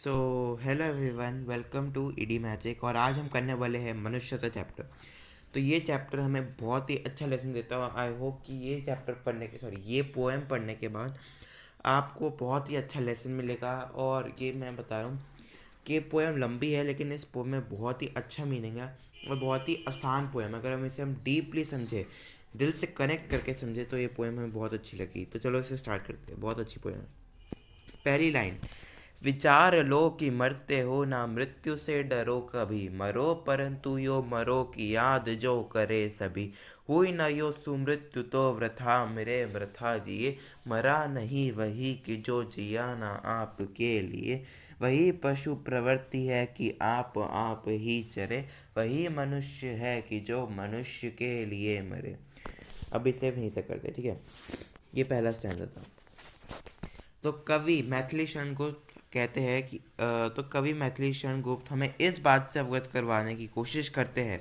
So hello everyone, welcome to ED magic. और आज हम करने वाले हैं मनुष्यता चैप्टर। तो ये चैप्टर हमें बहुत ही अच्छा लेसन देता है। आई होप कि ये चैप्टर पढ़ने के ये पोएम पढ़ने के बाद आपको बहुत ही अच्छा लेसन मिलेगा। और ये मैं बता रहा हूँ कि पोएम लंबी है, लेकिन इस पोएम में बहुत ही अच्छा मीनिंग है और बहुत ही आसान पोएम। अगर हम इसे डीपली समझे, दिल से कनेक्ट करके समझे, तो ये पोएम हमें बहुत अच्छी लगी। तो चलो इसे स्टार्ट करते हैं। बहुत अच्छी पोएम है। पहली लाइन। विचार लो कि मरते हो ना, मृत्यु से डरो कभी, मरो परंतु यो मरो की याद जो करे सभी। हुई न यो सुमृत्यु तो वृथा मेरे वृथा जिए, मरा नहीं वही कि जो जिया ना आपके लिए। वही पशु प्रवृत्ति है कि आप ही चरे, वही मनुष्य है कि जो मनुष्य के लिए मरे। अब इसे वहीं तक करते, ठीक है। ये पहला स्टैंडर्ड था। तो कवि मैथिली शरण गुप्त कहते हैं कि तो कवि मैथिली शरण गुप्त हमें इस बात से अवगत करवाने की कोशिश करते हैं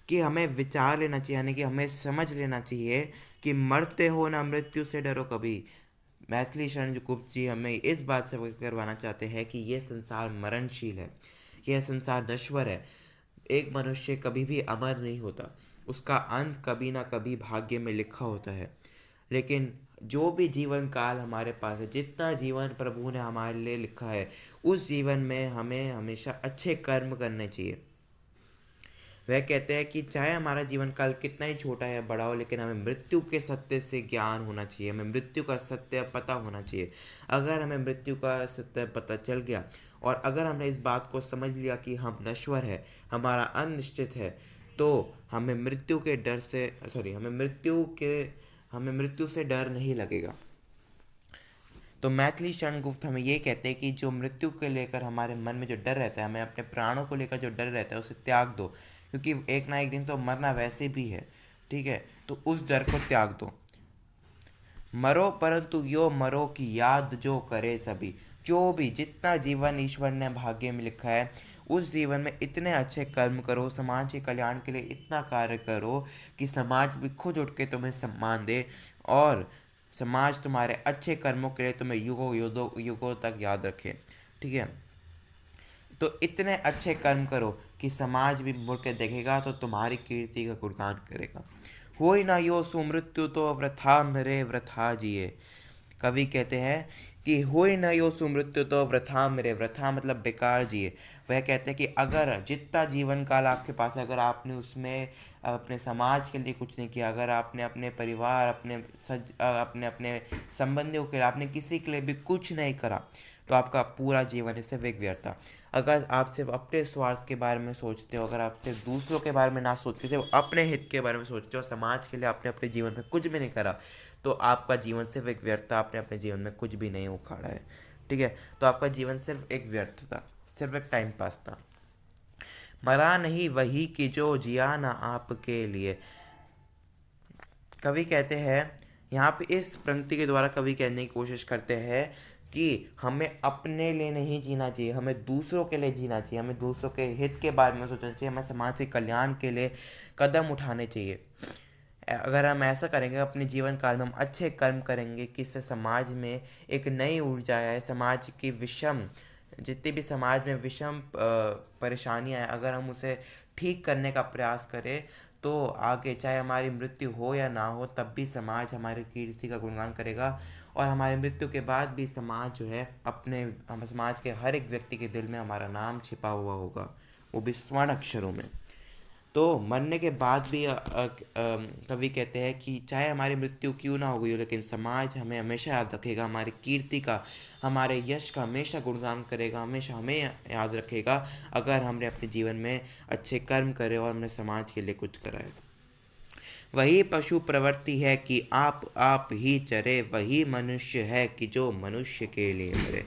कि हमें विचार लेना चाहिए, यानी कि हमें समझ लेना चाहिए कि मरते हो ना, मृत्यु से डरो कभी। मैथिली शरण गुप्त जी हमें इस बात से अवगत करवाना चाहते हैं कि यह संसार मरणशील है, यह संसार नश्वर है। एक मनुष्य कभी भी अमर नहीं होता, उसका अंत कभी ना कभी भाग्य में लिखा होता है। लेकिन जो भी जीवन काल हमारे पास है, जितना जीवन प्रभु ने हमारे लिए लिखा है, उस जीवन में हमें हमेशा अच्छे कर्म करने चाहिए। वह कहते हैं कि चाहे हमारा जीवन काल कितना ही छोटा या बड़ा हो, लेकिन हमें मृत्यु के सत्य से ज्ञान होना चाहिए, हमें मृत्यु का सत्य पता होना चाहिए। अगर हमें मृत्यु का सत्य पता चल गया और अगर हमने इस बात को समझ लिया कि हम नश्वर है, हमारा अनिश्चित है, तो हमें मृत्यु के डर से हमें मृत्यु से डर नहीं लगेगा। तो मैथिली शरण गुप्त हमें ये कहते हैं कि जो मृत्यु को लेकर हमारे मन में जो डर रहता है, हमें अपने प्राणों को लेकर जो डर रहता है, उसे त्याग दो। क्योंकि एक ना एक दिन तो मरना वैसे भी है, ठीक है। तो उस डर को त्याग दो। मरो परंतु यो मरो की याद जो करे सभी। जो भी जितना जीवन ईश्वर ने भाग्य में लिखा है, उस जीवन में इतने अच्छे कर्म करो, समाज के कल्याण के लिए इतना कार्य करो कि समाज भी खुद उठ के तुम्हें सम्मान दे, और समाज तुम्हारे अच्छे कर्मों के लिए तुम्हें युगों युगों युगों तक याद रखे, ठीक है। तो इतने अच्छे कर्म करो कि समाज भी मुड़ के देखेगा तो तुम्हारी कीर्ति का गुणगान करेगा। होई ना यो सुमृत्यु तो वृथा मरे वृथा जिए। कवि कहते हैं कि होई न यो सुमृत्यु तो वृथा मरे, वृथा मतलब बेकार जिए। वह कहते हैं कि अगर जितना जीवन काल आपके पास है, अगर आपने उसमें अपने समाज के लिए कुछ नहीं किया, अगर आपने अपने परिवार, अपने अपने संबंधियों के लिए, आपने किसी के लिए भी कुछ नहीं करा, तो आपका पूरा जीवन इससे व्यर्थ था। अगर आप सिर्फ अपने स्वार्थ के बारे में सोचते हो, अगर आप सिर्फ दूसरों के बारे में ना सोच के सिर्फ अपने हित के बारे में सोचते हो, समाज के लिए आपने अपने जीवन में कुछ भी नहीं करा, तो आपका जीवन सिर्फ एक व्यर्थ था। आपने अपने जीवन में कुछ भी नहीं उखाड़ा है, ठीक है। तो आपका जीवन सिर्फ एक व्यर्थ था, सिर्फ एक टाइम पास था। मरा नहीं वही कि जो जिया ना आपके लिए। कवि कहते हैं, यहाँ पे इस पंक्ति के द्वारा कवि कहने की कोशिश करते हैं कि हमें अपने लिए नहीं जीना चाहिए, हमें दूसरों के लिए जीना चाहिए, हमें दूसरों के हित के बारे में सोचना चाहिए, हमें समाज के कल्याण के लिए कदम उठाने चाहिए। अगर हम ऐसा करेंगे, अपने जीवन काल में हम अच्छे कर्म करेंगे कि इससे समाज में एक नई ऊर्जा है, समाज की जितनी भी समाज में विषम परेशानियां हैं, अगर हम उसे ठीक करने का प्रयास करें, तो आगे चाहे हमारी मृत्यु हो या ना हो, तब भी समाज हमारी कीर्ति का गुणगान करेगा। और हमारी मृत्यु के बाद भी समाज जो है, हम समाज के हर एक व्यक्ति के दिल में हमारा नाम छिपा हुआ होगा, वो भी स्वर्ण अक्षरों में। तो मरने के बाद भी कवि कहते हैं कि चाहे हमारी मृत्यु क्यों ना हो गई हो, लेकिन समाज हमें हमेशा याद रखेगा, हमारी कीर्ति का, हमारे यश का हमेशा गुणगान करेगा, हमेशा हमें याद रखेगा, अगर हमने अपने जीवन में अच्छे कर्म करे और हमने समाज के लिए कुछ करा है। वही पशु प्रवृत्ति है कि आप ही चरे, वही मनुष्य है कि जो मनुष्य के लिए मरे।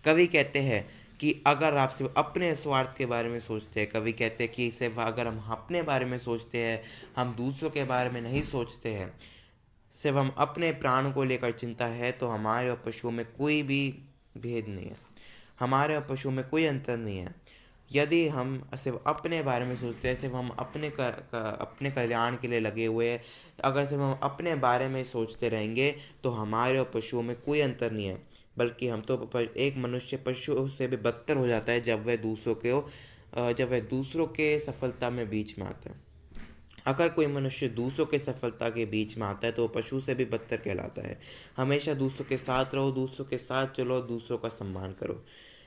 कवि कहते हैं कि अगर आप सिर्फ अपने स्वार्थ के बारे में सोचते हैं, कवि कहते हैं कि सिर्फ अगर हम अपने बारे में सोचते हैं, हम दूसरों के बारे में नहीं सोचते हैं, सिर्फ हम अपने प्राण को लेकर चिंता है, तो हमारे और पशुओं में कोई भी भेद नहीं है, हमारे और पशुओं में कोई अंतर नहीं है। यदि हम सिर्फ अपने बारे में सोचते हैं, सिर्फ हम अपने कल्याण के लिए लगे हुए हैं, अगर सिर्फ हम अपने बारे में सोचते रहेंगे, तो हमारे और पशुओं में कोई अंतर नहीं है। बल्कि हम तो एक मनुष्य पशुओं से भी बदतर हो जाता है जब वह दूसरों के सफलता में बीच में आता है। अगर कोई मनुष्य दूसरों के सफलता के बीच में आता है तो वो पशु से भी बदतर कहलाता है। हमेशा दूसरों के साथ रहो, दूसरों के साथ चलो, दूसरों का सम्मान करो।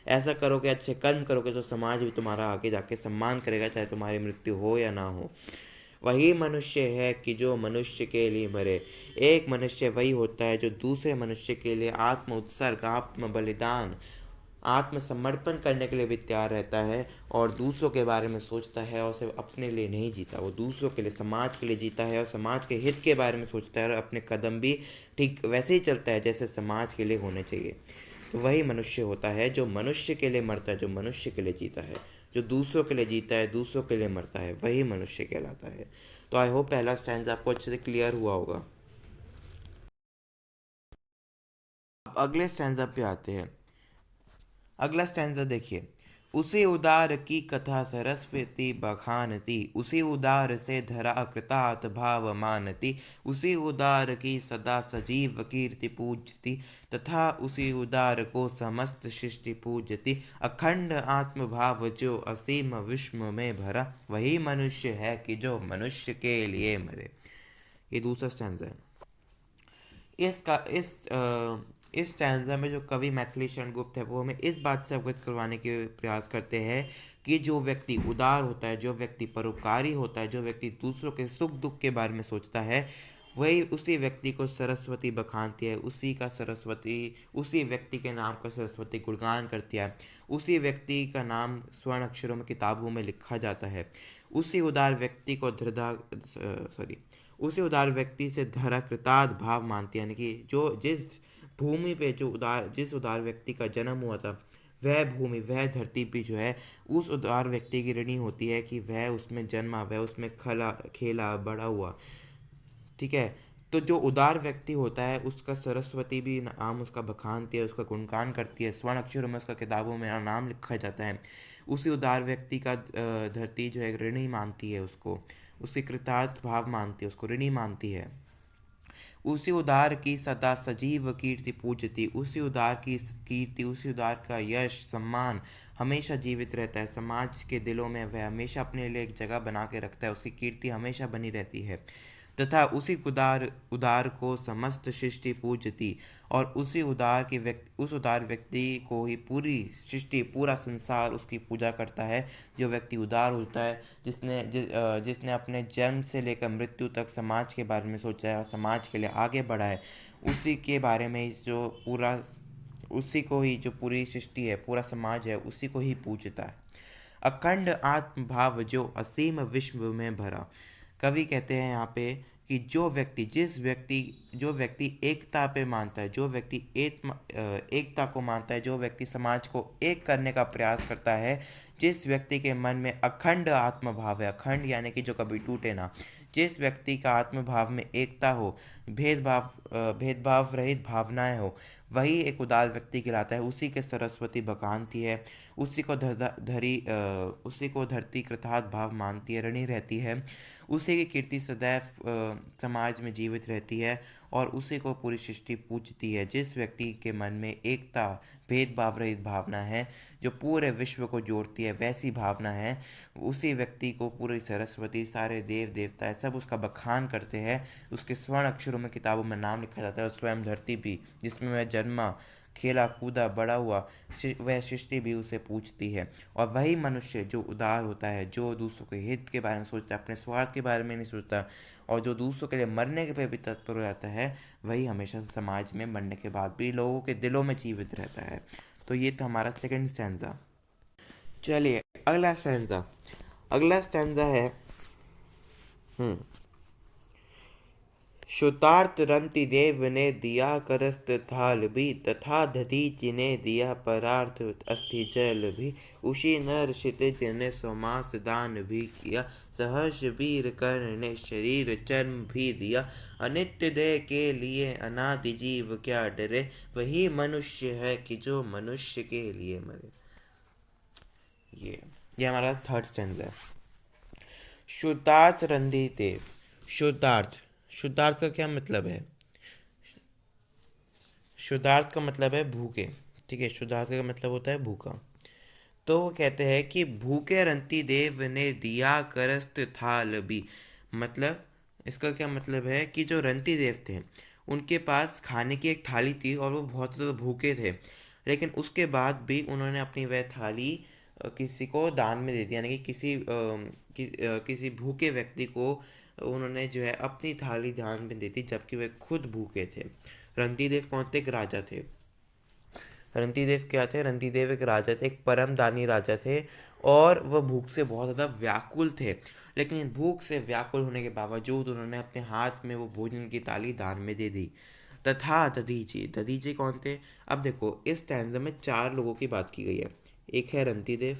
ऐसा करोगे, अच्छे कर्म करोगे तो समाज भी तुम्हारा आगे जाके सम्मान करेगा, चाहे तुम्हारी मृत्यु हो या ना हो। वही मनुष्य है कि जो मनुष्य के लिए मरे। एक मनुष्य वही होता है जो दूसरे मनुष्य के लिए आत्म उत्सर्ग, आत्म बलिदान, आत्मसमर्पण करने के लिए भी तैयार रहता है और दूसरों के बारे में सोचता है और सिर्फ अपने लिए नहीं जीता, वो दूसरों के लिए, समाज के लिए जीता है और समाज के हित के बारे में सोचता है और अपने कदम भी ठीक वैसे ही चलता है जैसे समाज के लिए होने चाहिए। तो वही मनुष्य होता है जो मनुष्य के लिए मरता है, जो मनुष्य के लिए जीता है, जो दूसरों के लिए जीता है, दूसरों के लिए मरता है, वही मनुष्य कहलाता है। तो आई होप पहला स्टैंड आपको अच्छे से क्लियर हुआ होगा। अब अगले स्टैंड पे आते हैं। अगला स्टैंजा देखिए। उसी उदार की कथा सरस्वती बखानती, उसी उदार से धरा कृतार्थ भाव मानती, उसी उदार की सदा सजीव कीर्ति पूजती, तथा उसी उदार को समस्त सृष्टि पूजती, अखंड आत्म भाव जो असीम विश्व में भरा, वही मनुष्य है कि जो मनुष्य के लिए मरे। ये दूसरा स्टैंजा है। इसका इस स्टैंजा में जो कवि मैथिली शरण गुप्त है वो हमें इस बात से अवगत करवाने के प्रयास करते हैं कि जो व्यक्ति उदार होता है, जो व्यक्ति परोपकारी होता है, जो व्यक्ति दूसरों के सुख दुख के बारे में सोचता है, वही उसी व्यक्ति को सरस्वती बखानती है, उसी व्यक्ति के नाम का सरस्वती गुणगान करती है, उसी व्यक्ति का नाम स्वर्ण अक्षरों में किताबों में लिखा जाता है। उसी उदार व्यक्ति को उसी उदार व्यक्ति से धरा कृतार्थ भाव मानती है, यानी कि जो भूमि पे जिस उदार व्यक्ति का जन्म हुआ था, वह भूमि, वह धरती भी जो है उस उदार व्यक्ति की ऋणी होती है कि वह उसमें जन्मा, वह उसमें खला खेला बड़ा हुआ। ठीक है। तो जो उदार व्यक्ति होता है उसका सरस्वती भी नाम उसका बखानती है, उसका गुणगान करती है, स्वर्ण अक्षरों में उसका किताबों में नाम लिखा जाता है। उसी उदार व्यक्ति का धरती जो है ऋणी मानती है उसको, उसकी कृतार्थ भाव मानती है, उसको ऋणी मानती है। उसी उदार की सदा सजीव कीर्ति पूजती, उसी उदार की कीर्ति, उसी उदार का यश सम्मान हमेशा जीवित रहता है। समाज के दिलों में वह हमेशा अपने लिए एक जगह बना के रखता है, उसकी कीर्ति हमेशा बनी रहती है। तथा उसी उदार उदार को समस्त सृष्टि पूजती, और उस उदार व्यक्ति को ही पूरी सृष्टि, पूरा संसार उसकी पूजा करता है। जो व्यक्ति उदार होता है, जिसने अपने जन्म से लेकर मृत्यु तक समाज के बारे में सोचा है और समाज के लिए आगे बढ़ा है, उसी के बारे में उसी को ही, जो पूरी सृष्टि है, पूरा समाज है, उसी को ही पूजता है। अखंड आत्म भाव जो असीम विश्व में भरा। कवि कहते हैं यहाँ पे कि जो व्यक्ति एकता पे मानता है, जो व्यक्ति एकता को मानता है, जो व्यक्ति समाज को एक करने का प्रयास करता है, जिस व्यक्ति के मन में अखंड आत्म भाव है, अखंड यानी कि जो कभी टूटे ना, जिस व्यक्ति का आत्म भाव में एकता हो, भेदभाव रहित भावनाएं हो, वही एक उदार व्यक्ति कहलाता है। उसी के सरस्वती बखानती है, उसी को धरती कृतार्थ भाव मानती है, ऋणी रहती है, उसी की कीर्ति सदैव समाज में जीवित रहती है और उसी को पूरी सृष्टि पूजती है। जिस व्यक्ति के मन में एकता, भेदभाव रहित भावना है, जो पूरे विश्व को जोड़ती है, वैसी भावना है, उसी व्यक्ति को पूरी सरस्वती, सारे देव देवता सब उसका बखान करते हैं। उसके स्वर्ण अक्षरों में किताबों में नाम लिखा जाता है, स्वयं धरती भी जिसमें वह जन्मा, खेला कूदा बड़ा हुआ, वह सृष्टि भी उसे पूछती है। और वही मनुष्य जो उदार होता है, जो दूसरों के हित के बारे में सोचता है, अपने स्वार्थ के बारे में नहीं सोचता, और जो दूसरों के लिए मरने के पे भी तत्पर हो जाता है, वही हमेशा समाज में मरने के बाद भी लोगों के दिलों में जीवित रहता है। तो ये था हमारा सेकंड स्टैंजा। चलिए अगला स्टैंजा है। हम्म श्रुतार्थ रंति देव ने दिया करस्त थाल भी, तथा दधीचि ने दिया परार्थ अस्थि जल भी, उसी नर क्षितिज ने स्वमास दान भी किया, सहर्ष वीर कर्ण ने शरीर चर्म भी दिया, अनित्य देह के लिए अनादि जीव क्या डरे, वही मनुष्य है कि जो मनुष्य के लिए मरे। ये हमारा थर्ड स्टैंजा है। शुद्धार्थ रंधि देव। शुद्धार्थ, शुद्धार्थ का क्या मतलब है? शुद्धार्थ का मतलब है भूखे। ठीक है, शुद्धार्थ का मतलब होता है भूखा। तो वो कहते हैं कि भूखे रंती देव ने दिया करस्त थाल भी। मतलब इसका क्या मतलब है कि जो रंती देव थे उनके पास खाने की एक थाली थी और वो बहुत ज़्यादा भूखे थे, लेकिन उसके बाद भी उन्होंने अपनी वह थाली किसी को दान में दे दी, यानी कि किसी भूखे व्यक्ति को उन्होंने जो है अपनी थाली दान में दे दी, जबकि वे खुद भूखे थे। रंती देव कौन थे? एक राजा थे। रंतीदेव क्या थे? रंतीदेव एक राजा थे, एक परम दानी राजा थे, और वह भूख से बहुत ज़्यादा व्याकुल थे। लेकिन भूख से व्याकुल होने के बावजूद उन्होंने अपने हाथ में वो भोजन की थाली दान में दे दी। तथा दधीची, दधीची कौन थे? अब देखो, इस स्टैंजा में चार लोगों की बात की गई है। एक है रंतीदेव,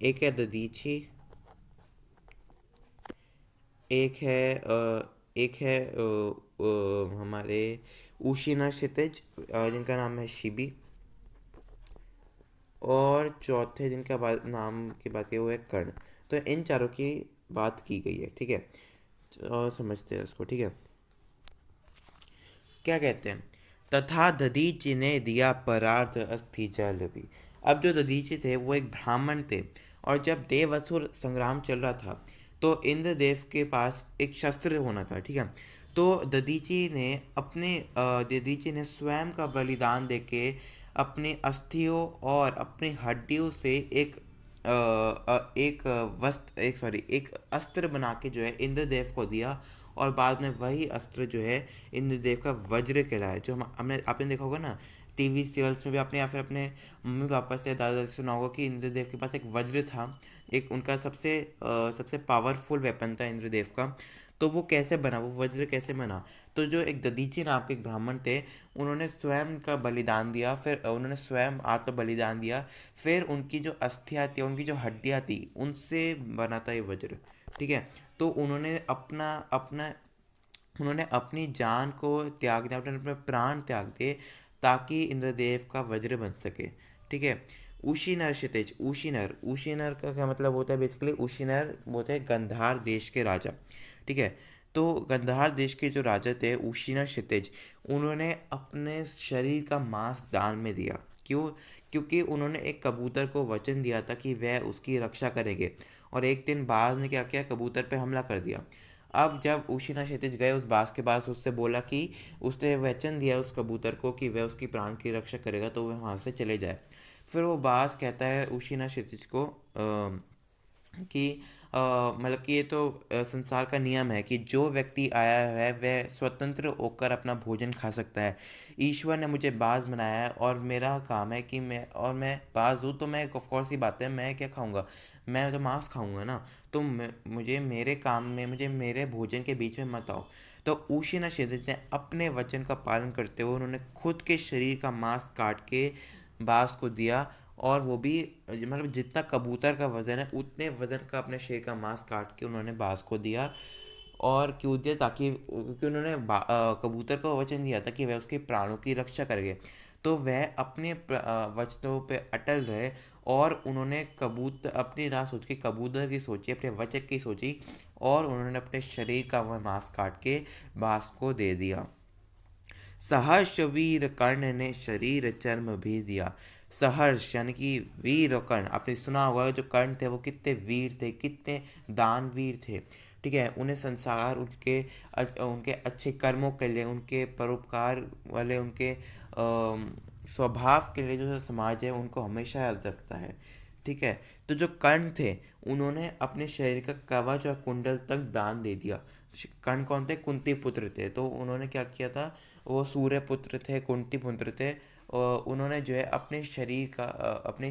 एक है दधीची, एक है हमारे उशीना क्षितिज, जिनका नाम है शिबी, और चौथे जिनका नाम की बात की वो है कर्ण। तो इन चारों की बात की गई है। ठीक है, और समझते हैं उसको। ठीक है, क्या कहते हैं? तथा दधीचि ने दिया परार्थ अस्थि जल भी। अब जो दधीचि थे वो एक ब्राह्मण थे, और जब देवासुर संग्राम चल रहा था तो इंद्रदेव के पास एक शस्त्र होना था। ठीक है, तो दधीचि ने स्वयं का बलिदान देके अपनी अस्थियों और अपनी हड्डियों से एक वस्त्र एक सॉरी एक अस्त्र बना के जो है इंद्रदेव को दिया, और बाद में वही अस्त्र जो है इंद्रदेव का वज्र कहलाया। जो हम हमने आपने देखा होगा ना, टीवी सीरियल्स में भी आपने या फिर अपने मम्मी पापा से दादा से सुना होगा कि इंद्रदेव के पास एक वज्र था। एक उनका सबसे पावरफुल वेपन था इंद्रदेव का। तो वो कैसे बना, वो वज्र कैसे बना? तो जो एक दधीची नाम के एक ब्राह्मण थे, उन्होंने स्वयं का बलिदान दिया, फिर उन्होंने स्वयं आत्म बलिदान दिया, फिर उनकी जो अस्थियाँ थी, उनकी जो हड्डियाँ थी, उनसे बना था ये वज्र। ठीक है, तो उन्होंने अपनी जान को त्याग दिया, अपने अपने प्राण त्याग दिए, ताकि इंद्रदेव का वज्र बन सके। ठीक है, उशीनर क्षितिज, उशीनर उशीनर का क्या मतलब होता है? बेसिकली उशीनर होते हैं गंधार देश के राजा। ठीक है, तो गंधार देश के जो राजा थे उशीनर क्षितिज, उन्होंने अपने शरीर का मांस दान में दिया। क्यों? क्योंकि उन्होंने एक कबूतर को वचन दिया था कि वह उसकी रक्षा करेंगे, और एक दिन बाज ने क्या किया? कबूतर पे हमला कर दिया। अब जब उशीना क्षितिज गए उस बाज के पास, उससे बोला कि उसने वचन दिया उस कबूतर को कि वह उसकी प्राण की रक्षा करेगा, तो वह वहाँ से चले जाए। फिर वो बाज कहता है उशीना क्षितिज को कि मतलब कि ये तो संसार का नियम है कि जो व्यक्ति आया है वह स्वतंत्र होकर अपना भोजन खा सकता है। ईश्वर ने मुझे बाज बनाया है, और मेरा काम है कि मैं बाज हूँ, तो मैं ऑफ कोर्स ही बात है, मैं क्या खाऊंगा? मैं तो मांस खाऊंगा ना। तो मुझे मेरे भोजन के बीच में मत आओ। तो उशीना क्षितिज ने अपने वचन का पालन करते हुए उन्होंने खुद के शरीर का मांस काट के बाज को दिया, और वो भी मतलब जितना कबूतर का वज़न है उतने वज़न का अपने शेर का मांस काट के उन्होंने बाज को दिया। और क्यों दिया? ताकि क्योंकि उन्होंने कबूतर को वचन दिया था कि वह उसके प्राणों की रक्षा करेंगे। तो वह अपने वचनों पे अटल रहे, और उन्होंने कबूतर अपनी ना सोच के कबूतर की सोची, अपने वचन की सोची, और उन्होंने अपने शरीर का वह मांस काट के बाज को दे दिया। सहर्ष वीर कर्ण ने शरीर चर्म भी दिया। सहर्ष यानी कि वीर और कर्ण, आपने सुना होगा जो कर्ण थे वो कितने वीर थे, कितने दानवीर थे। ठीक है, उन्हें संसार उनके अच्छे कर्मों के लिए, उनके परोपकार वाले, उनके स्वभाव के लिए जो समाज है उनको हमेशा याद रखता है। ठीक है, तो जो कर्ण थे उन्होंने अपने शरीर का कवच और कुंडल तक दान दे दिया। कर्ण कौन थे? कुंती पुत्र थे। तो उन्होंने क्या किया था? वो सूर्य पुत्र थे, कुंती पुत्र थे, और उन्होंने जो है अपने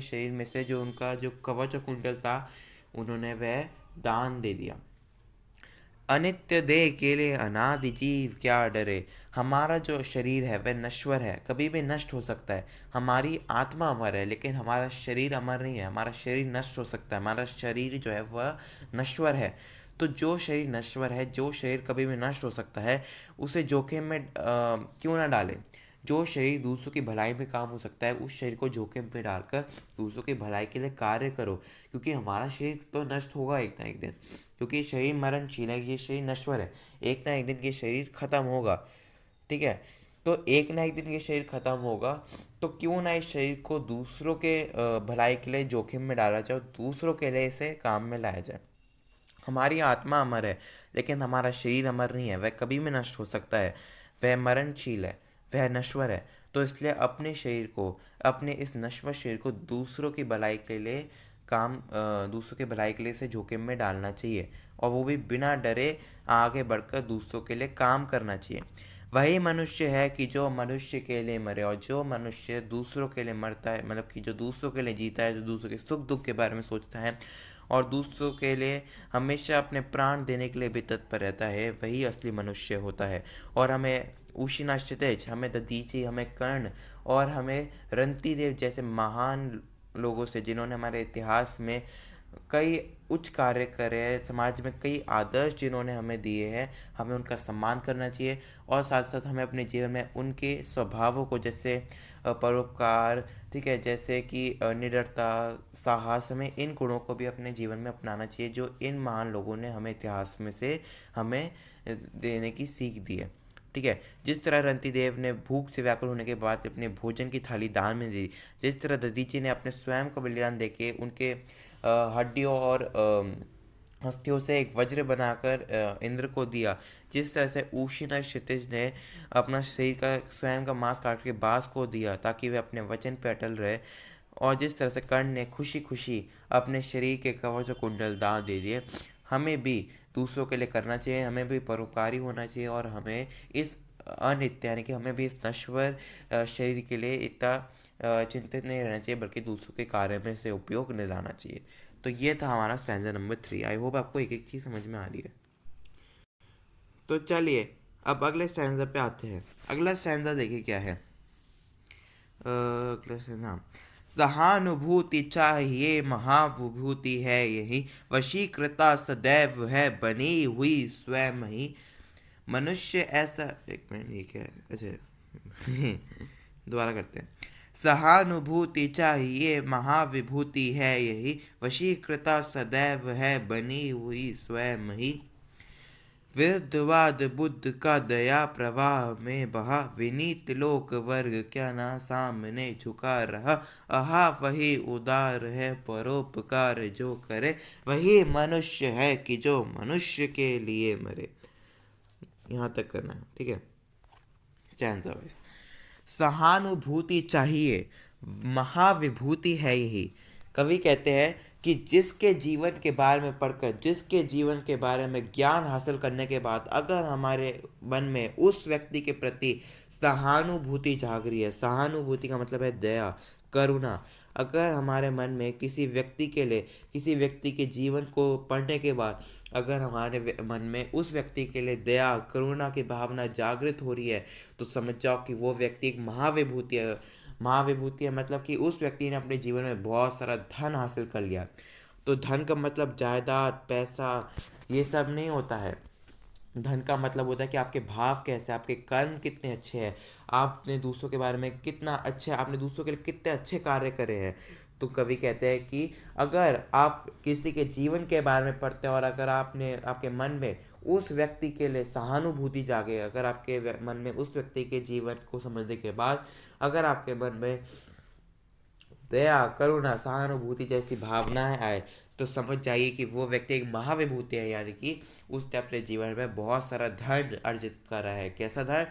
शरीर में से जो उनका जो कवच और कुंडल था, उन्होंने वह दान दे दिया। अनित्य देह के लिए अनादि जीव क्या डरे। हमारा जो शरीर है वह नश्वर है, कभी भी नष्ट हो सकता है। हमारी आत्मा अमर है, लेकिन हमारा शरीर अमर नहीं है। हमारा शरीर नष्ट हो सकता है, हमारा शरीर जो है वह नश्वर है। तो जो शरीर नश्वर है, जो शरीर कभी भी नष्ट हो सकता है, उसे जोखिम में क्यों ना डालें। जो शरीर दूसरों की भलाई में काम हो सकता है, उस शरीर को जोखिम में डालकर दूसरों की भलाई के लिए कार्य करो, क्योंकि हमारा शरीर तो नष्ट होगा एक ना एक दिन। क्योंकि ये शरीर मरणशील है, ये शरीर नश्वर है, एक ना एक दिन ये शरीर खत्म होगा। ठीक है। तो एक ना एक दिन ये शरीर खत्म होगा, तो क्यों ना इस शरीर को दूसरों के भलाई के लिए जोखिम में डाला जाए, दूसरों के लिए इसे काम में लाया जाए। हमारी आत्मा अमर है, लेकिन हमारा शरीर अमर नहीं है, वह कभी भी नष्ट हो सकता है, वह मरणशील है, वह नश्वर है। तो इसलिए अपने शरीर को, अपने इस नश्वर शरीर को दूसरों की भलाई के लिए दूसरों की भलाई के लिए इसे जोखिम में डालना चाहिए, और वो भी बिना डरे आगे बढ़कर दूसरों के लिए काम करना चाहिए। वही मनुष्य है कि जो मनुष्य के लिए मरे, और जो मनुष्य दूसरों के लिए मरता है, मतलब कि जो दूसरों के लिए जीता है, जो दूसरों के सुख दुख के बारे में सोचता है और दूसरों के लिए हमेशा अपने प्राण देने के लिए भी तत्पर रहता है, वही असली मनुष्य होता है। और हमें उशिना क्षितिज, हमें दधीचि, हमें कर्ण और हमें रंतिदेव जैसे महान लोगों से, जिन्होंने हमारे इतिहास में कई उच्च कार्य करे हैं, समाज में कई आदर्श जिन्होंने हमें दिए हैं, हमें उनका सम्मान करना चाहिए। और साथ साथ हमें अपने जीवन में उनके स्वभावों को, जैसे परोपकार, ठीक है, जैसे कि निडरता, साहस, हमें इन गुणों को भी अपने जीवन में अपनाना चाहिए, जो इन महान लोगों ने हमें इतिहास में से हमें देने की सीख दी है। ठीक है। जिस तरह रंतिदेव ने भूख से व्याकुल होने के बाद अपने भोजन की थाली दान में दी, जिस तरह दधीचि ने अपने स्वयं को बलिदान देके उनके हड्डियों और अस्थियों से एक वज्र बनाकर इंद्र को दिया, जिस तरह से उशीना क्षितिज ने अपना शरीर का स्वयं का मांस काट के बास को दिया ताकि वे अपने वचन पर अटल रहे, और जिस तरह से कर्ण ने खुशी खुशी अपने शरीर के कवच और कुंडल दान दे दिए, हमें भी दूसरों के लिए करना चाहिए, हमें भी परोपकारी होना चाहिए, और हमें इस अनित्य यानी कि हमें भी इस नश्वर शरीर के लिए इतना चिंतित नहीं रहना चाहिए, बल्कि दूसरों के कार्य में से उपयोग में लाना चाहिए। तो ये था हमारा स्टैंजा नंबर 3। आई होप आपको एक एक चीज़ समझ में आ रही है। तो चलिए अब अगले स्टैंजा पे आते हैं। अगला स्टैंजा देखिए क्या है। अगला स्टैंजा, सहानुभूति चाहिए महाविभूति है यही, वशीकृता सदैव है बनी हुई स्वयं ही। मनुष्य ऐसा, एक मिनट, ये क्या है, अच्छा दोबारा करते हैं। सहानुभूति चाहिए महाविभूति है यही, वशीकृता सदैव है बनी हुई स्वयं ही। विरुद्धवाद बुद्ध का दया प्रवाह में बहा, विनीत लोक वर्ग क्या ना सामने झुका रहा। आहा वही उदार है परोपकार जो करे, वही मनुष्य है कि जो मनुष्य के लिए मरे। यहाँ तक करना है, ठीक है। स्टैंजा वाइज, सहानुभूति चाहिए महाविभूति है यही। कवि कहते हैं कि जिसके जीवन के बारे में पढ़कर, जिसके जीवन के बारे में ज्ञान हासिल करने के बाद अगर हमारे मन में उस व्यक्ति के प्रति सहानुभूति जाग रही है, सहानुभूति का मतलब है दया, करुणा, अगर हमारे मन में किसी व्यक्ति के लिए, किसी व्यक्ति के जीवन को पढ़ने के बाद अगर हमारे मन में उस व्यक्ति के लिए दया, करुणा की भावना जागृत हो रही है, तो समझ जाओ कि वो व्यक्ति एक महाविभूति है। महाविभूति है मतलब कि उस व्यक्ति ने अपने जीवन में बहुत सारा धन हासिल कर लिया। तो धन का मतलब जायदाद, पैसा, ये सब नहीं होता है। धन का मतलब होता है कि आपके भाव कैसे, आपके कर्म कितने अच्छे हैं, आपने दूसरों के बारे में कितना अच्छे, आपने दूसरों के लिए कितने अच्छे कार्य करे हैं। तो कवि कहते हैं कि अगर आप किसी के जीवन के बारे में पढ़ते हैं और अगर आपने, आपके मन में उस व्यक्ति के लिए सहानुभूति जागे, अगर आपके मन में उस व्यक्ति के जीवन को समझने के बाद अगर आपके मन में दया, करुणा, सहानुभूति जैसी भावनाएं आए, तो समझ जाइए कि वो व्यक्ति एक महाविभूति है, यानी कि उसने अपने जीवन में बहुत सारा धन अर्जित करा है। कैसा धन?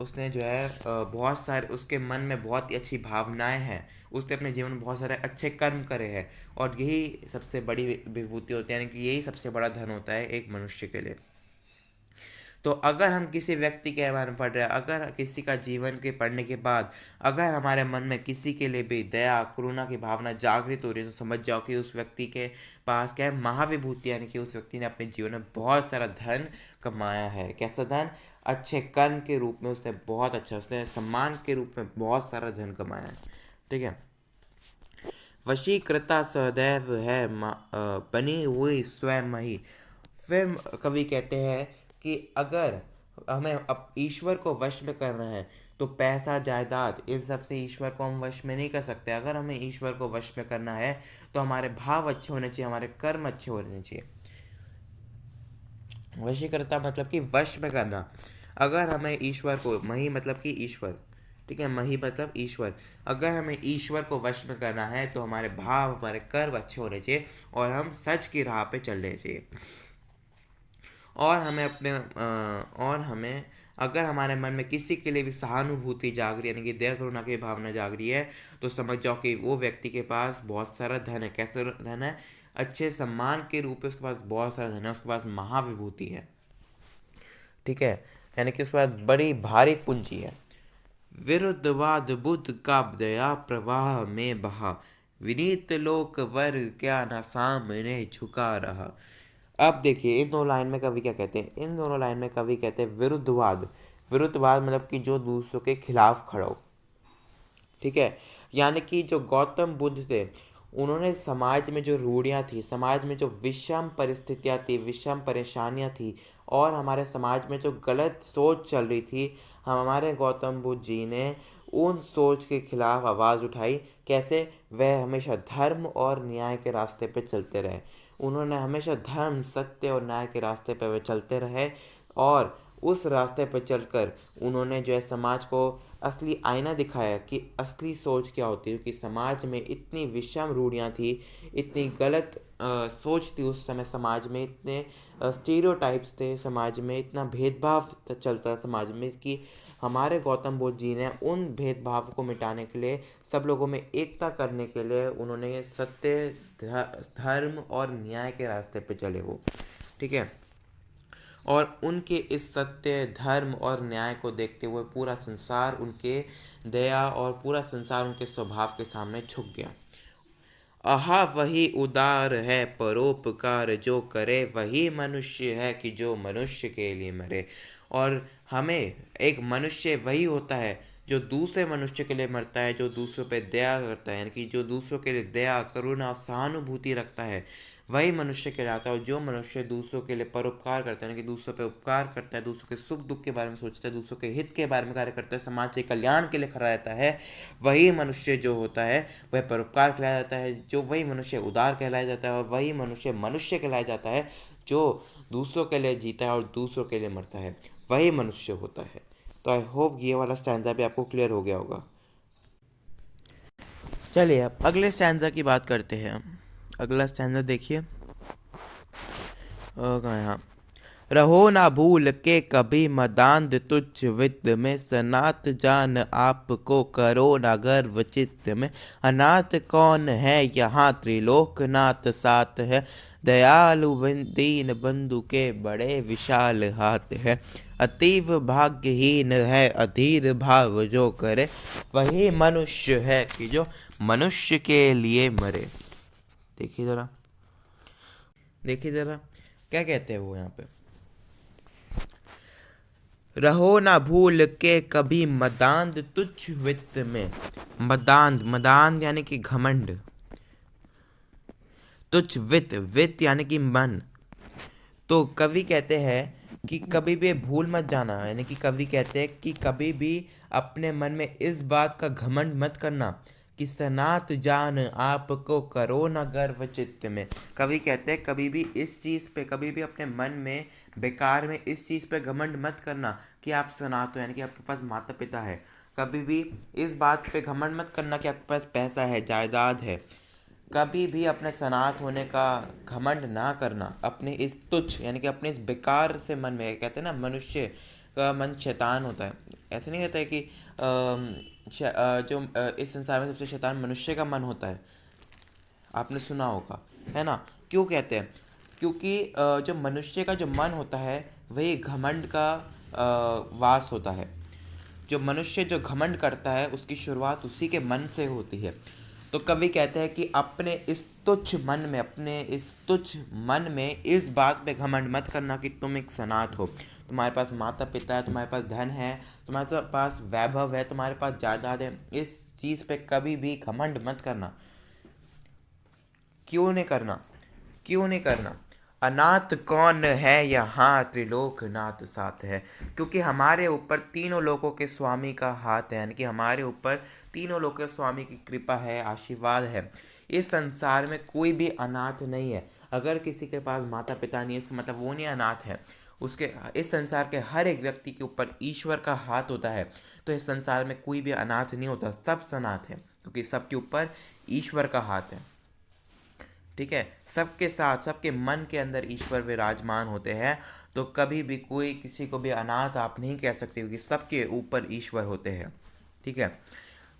उसने जो है बहुत सारे, उसके मन में बहुत ही अच्छी भावनाएं हैं, उसने अपने जीवन में बहुत सारे अच्छे कर्म करे हैं, और यही सबसे बड़ी विभूति होती है, यानी कि यही सबसे बड़ा धन होता है एक मनुष्य के लिए। तो अगर हम किसी व्यक्ति के बारे में पढ़ रहे हैं, अगर किसी का जीवन के पढ़ने के बाद अगर हमारे मन में किसी के लिए भी दया, करुणा की भावना जागृत हो रही है, तो समझ जाओ कि उस व्यक्ति के पास क्या है, महाविभूति, यानी कि उस व्यक्ति ने अपने जीवन में बहुत सारा धन कमाया है। कैसा धन? अच्छे कर्म के रूप में उसने बहुत अच्छा, उसने सम्मान के रूप में बहुत सारा धन कमाया है। ठीक है। वशीकृता सदैव है बनी हुई स्वयं ही। फिर कवि कहते हैं कि अगर हमें अब ईश्वर को वश में करना है, तो पैसा, जायदाद, इन सब से ईश्वर को हम वश में नहीं कर सकते। अगर हमें ईश्वर को वश में करना है तो हमारे भाव अच्छे होने चाहिए, हमारे कर्म अच्छे होने चाहिए। वशीकर्ता मतलब कि वश में करना। अगर हमें ईश्वर को, मही मतलब कि ईश्वर, ठीक है, मही मतलब ईश्वर, अगर हमें ईश्वर को वश में करना है तो हमारे भाव, हमारे कर्म अच्छे होने चाहिए और हम सच की राह पे चलने चाहिए। और हमें और हमें, अगर हमारे मन में किसी के लिए भी सहानुभूति जाग रही है, यानी कि दया करुणा की भावना जाग रही है, तो समझ जाओ कि वो व्यक्ति के पास बहुत सारा धन है। कैसे धन है? अच्छे सम्मान के रूप में उसके पास बहुत सारा धन है, उसके पास महाविभूति है, ठीक है, यानी कि उसके पास बड़ी भारी पूंजी है। विरुद्धवाद बुद्ध का दया प्रवाह में बहा, विनीत लोक वर क्या न सामने झुका रहा। अब देखिए इन दोनों लाइन में कवि क्या कहते हैं, इन दोनों लाइन में कवि कहते हैं विरुद्धवाद। विरुद्धवाद मतलब कि जो दूसरों के खिलाफ खड़ा हो, ठीक है, यानी कि जो गौतम बुद्ध थे, उन्होंने समाज में जो रूढ़ियाँ थी, समाज में जो विषम परिस्थितियाँ थी, विषम परेशानियाँ थी, और हमारे समाज में जो गलत सोच चल रही थी, हमारे गौतम बुद्ध जी ने उन सोच के खिलाफ आवाज़ उठाई। कैसे? वह हमेशा धर्म और न्याय के रास्ते पे चलते रहे। उन्होंने हमेशा धर्म, सत्य और न्याय के रास्ते पे वे चलते रहे, और उस रास्ते पर चलकर उन्होंने जो है समाज को असली आईना दिखाया कि असली सोच क्या होती है। क्योंकि समाज में इतनी विषम रूढ़ियाँ थी, इतनी गलत सोच थी उस समय समाज में, इतने स्टीरियोटाइप्स थे समाज में, इतना भेदभाव चलता समाज में, कि हमारे गौतम बुद्ध जी ने उन भेदभाव को मिटाने के लिए, सब लोगों में एकता करने के लिए, उन्होंने सत्य, धर्म और न्याय के रास्ते पे चले वो, ठीक है। और उनके इस सत्य, धर्म और न्याय को देखते हुए पूरा संसार उनके दया, और पूरा संसार उनके स्वभाव के सामने झुक गया। आहा वही उदार है परोपकार जो करे, वही मनुष्य है कि जो मनुष्य के लिए मरे। और हमें, एक मनुष्य वही होता है जो दूसरे मनुष्य के लिए मरता है, जो दूसरों पे दया करता है, यानी कि जो दूसरों के लिए दया, करुणा और सहानुभूति रखता है, वही मनुष्य कहलाता है। और जो मनुष्य दूसरों के लिए परोपकार करता है, यानी कि दूसरों पे उपकार करता है, दूसरों के सुख दुख के बारे में सोचता है, दूसरों के हित के बारे में कार्य करता है, समाज के कल्याण के लिए खड़ा रहता है, वही मनुष्य जो होता है वह परोपकार कहलाया जाता है। जो वही मनुष्य उदार कहलाया जाता है, और वही मनुष्य मनुष्य कहलाया जाता है जो दूसरों के लिए जीता है और दूसरों के लिए मरता है, वही मनुष्य होता है। तो आई होप ये वाला स्टैंजा भी आपको क्लियर हो गया होगा। चलिए अब अगले स्टैंजा की बात करते हैं हम। अगला स्टैंजा देखिए, कहाँ है? हाँ। रहो ना भूल के कभी मदांध तुच्छ वित्त में, सनात जान आपको करो ना गर्व चित्त में। अनाथ कौन है यहाँ त्रिलोकनाथ साथ है, दयालु दीन बंधु के बड़े विशाल हाथ है। अतीव भाग्यहीन है अधीर भाव जो करे, वही मनुष्य है कि जो मनुष्य के लिए मरे। देखिए जरा, देखिए जरा क्या कहते हैं वो यहाँ पे, रहो ना भूल के कभी मदांध तुच्छ वित्त में। मदांध, मदांध यानी कि घमंड, तुच्छ वित्त, वित्त यानी कि मन। तो कवि कहते हैं कि कभी भी भूल मत जाना, यानी कि कवि कहते हैं कि कभी भी अपने मन में इस बात का घमंड मत करना कि सनात जान आपको करो न गर्व चित्त में। कवि कहते हैं कभी भी इस चीज़ पे, कभी भी अपने मन में बेकार में इस चीज़ पे घमंड मत करना कि आप सनात हो, यानी कि आपके पास माता पिता है। कभी भी इस बात पे घमंड मत करना कि आपके पास पैसा है, जायदाद है। कभी भी अपने सनात होने का घमंड ना करना, अपने इस तुच्छ यानी कि अपने इस बेकार से मन में, कहते हैं ना मनुष्य का मन शैतान होता है, ऐसे नहीं कहता है कि इस संसार में सबसे शैतान मनुष्य का मन होता है, आपने सुना होगा, है ना। क्यों कहते हैं? क्योंकि जो मनुष्य का जो मन होता है वही घमंड का वास होता है। जो मनुष्य जो घमंड करता है उसकी शुरुआत उसी के मन से होती है। तो कवि कहते हैं कि अपने इस तुच्छ मन में, अपने इस तुच्छ मन में इस बात पे घमंड मत करना कि तुम एक सनात हो, तुम्हारे पास माता पिता है, तुम्हारे पास धन है, तुम्हारे पास वैभव है, तुम्हारे पास जायदाद है। इस चीज़ पे कभी भी घमंड मत करना। क्यों नहीं करना? क्यों नहीं करना? अनाथ कौन है यहाँ त्रिलोकनाथ साथ है, क्योंकि हमारे ऊपर तीनों लोकों के स्वामी का हाथ है, यानी कि हमारे ऊपर तीनों लोकों के स्वामी की कृपा है, आशीर्वाद है। इस संसार में कोई भी अनाथ नहीं है। अगर किसी के पास माता पिता नहीं है इसका मतलब वो नहीं अनाथ है। उसके इस संसार के हर एक व्यक्ति के ऊपर ईश्वर का हाथ होता है। तो इस संसार में कोई भी अनाथ नहीं होता, सब सनाथ है, क्योंकि सबके ऊपर ईश्वर का हाथ है। ठीक है, सबके साथ, सबके मन के अंदर ईश्वर विराजमान होते हैं। तो कभी भी कोई किसी को भी अनाथ आप नहीं कह सकते, क्योंकि सबके ऊपर ईश्वर होते हैं। ठीक है,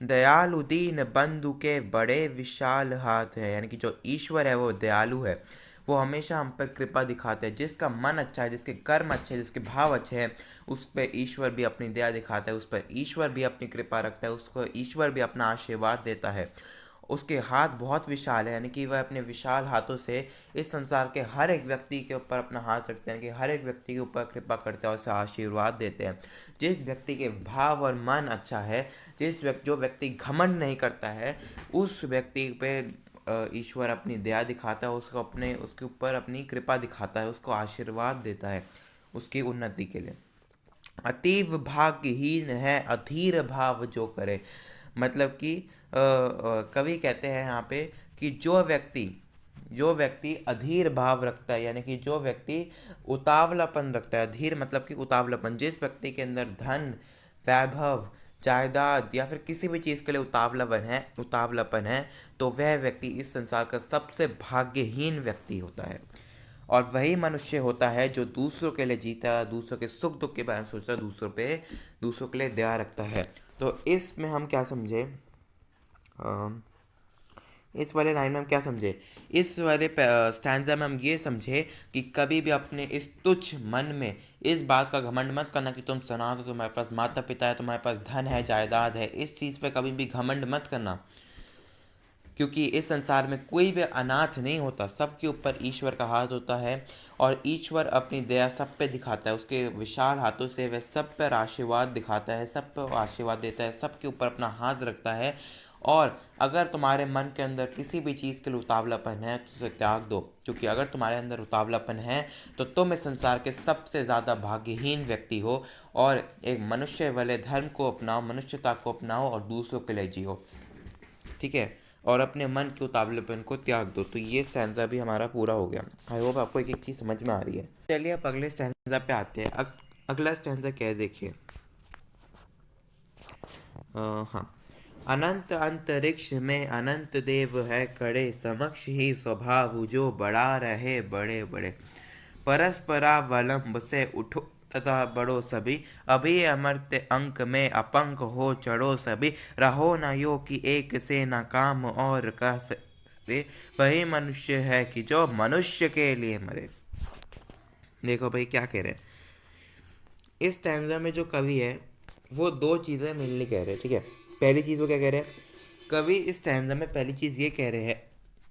दयालु दीन बंधु के बड़े विशाल हाथ है, यानी कि जो ईश्वर है वो दयालु है, वो हमेशा हम पर कृपा दिखाते हैं। जिसका मन अच्छा है, जिसके कर्म अच्छे हैं, जिसके भाव अच्छे हैं, उस पर ईश्वर भी अपनी दया दिखाता है, उस पर ईश्वर भी अपनी कृपा रखता है, उसको ईश्वर भी अपना आशीर्वाद देता है। उसके हाथ बहुत विशाल है, यानी कि वह अपने विशाल हाथों से इस संसार के हर एक व्यक्ति के ऊपर अपना हाथ रखते हैं, कि हर एक व्यक्ति के ऊपर कृपा करते हैं और उसे आशीर्वाद देते हैं। जिस व्यक्ति के भाव और मन अच्छा है, जो व्यक्ति घमंड नहीं करता है, उस व्यक्ति पे ईश्वर अपनी दया दिखाता है, उसके ऊपर अपनी कृपा दिखाता है, उसको आशीर्वाद देता है उसकी उन्नति के लिए। अतीव भाग्यहीन है अधीर भाव जो करे, मतलब कि कवि कहते हैं यहाँ पे कि जो व्यक्ति अधीर भाव रखता है, यानी कि जो व्यक्ति उतावलापन रखता है, अधीर मतलब कि उतावलापन, जिस व्यक्ति के अंदर धन, वैभव, जायदाद या फिर किसी भी चीज़ के लिए उतावलापन है, तो वह व्यक्ति इस संसार का सबसे भाग्यहीन व्यक्ति होता है। और वही मनुष्य होता है जो दूसरों के लिए जीता, दूसरों के सुख दुख के बारे में सोचता है, दूसरों के लिए दया रखता है। तो इसमें हम क्या समझे, इस वाले लाइन में हम क्या समझे, इस वाले स्टैंजा में हम ये समझे कि कभी भी अपने इस तुच्छ मन में इस बात का घमंड मत करना कि तुम सनात हो, तुम्हारे पास माता पिता है, तुम्हारे पास धन है, जायदाद है, इस चीज़ पे कभी भी घमंड मत करना, क्योंकि इस संसार में कोई भी अनाथ नहीं होता, सबके ऊपर ईश्वर का हाथ होता है। और ईश्वर अपनी दया सब पे दिखाता है, उसके विशाल हाथों से वह सब पर आशीर्वाद दिखाता है, सब पर आशीर्वाद देता है, सबके ऊपर अपना हाथ रखता है। और अगर तुम्हारे मन के अंदर किसी भी चीज़ के लिए उतावलापन है तो उसे त्याग दो, क्योंकि अगर तुम्हारे अंदर उतावलापन है तो तुम इस संसार के सबसे ज़्यादा भाग्यहीन व्यक्ति हो। और एक मनुष्य वाले धर्म को अपनाओ, मनुष्यता को अपनाओ और दूसरों के लिए जियो। ठीक है, और अपने मन के उतावलेपन को त्याग दो। तो ये स्टैंजा भी हमारा पूरा हो गया। आई होप आपको एक एक चीज़ समझ में आ रही है। चलिए अब अगले स्टैंजा पे आते हैं। अगला स्टैंजा क्या है देखिए। हाँ, अनंत अंतरिक्ष में अनंत देव है खड़े, समक्ष ही स्वभाव जो बड़ा रहे बड़े बड़े, परस्परावलंब से उठो तथा बढ़ो सभी, अभी अमर्त्य अंक में अपंक हो चढ़ो सभी, रहो न यो कि एक से न काम और कह सके, वही मनुष्य है कि जो मनुष्य के लिए मरे। देखो भाई क्या कह रहे हैं इस स्टैंजा में, जो कवि है वो दो चीज़ें मिलनी कह रहे हैं। ठीक है, पहली चीज़ वो क्या कह रहे हैं, कवि इस स्टैंजा में पहली चीज़ ये कह रहे हैं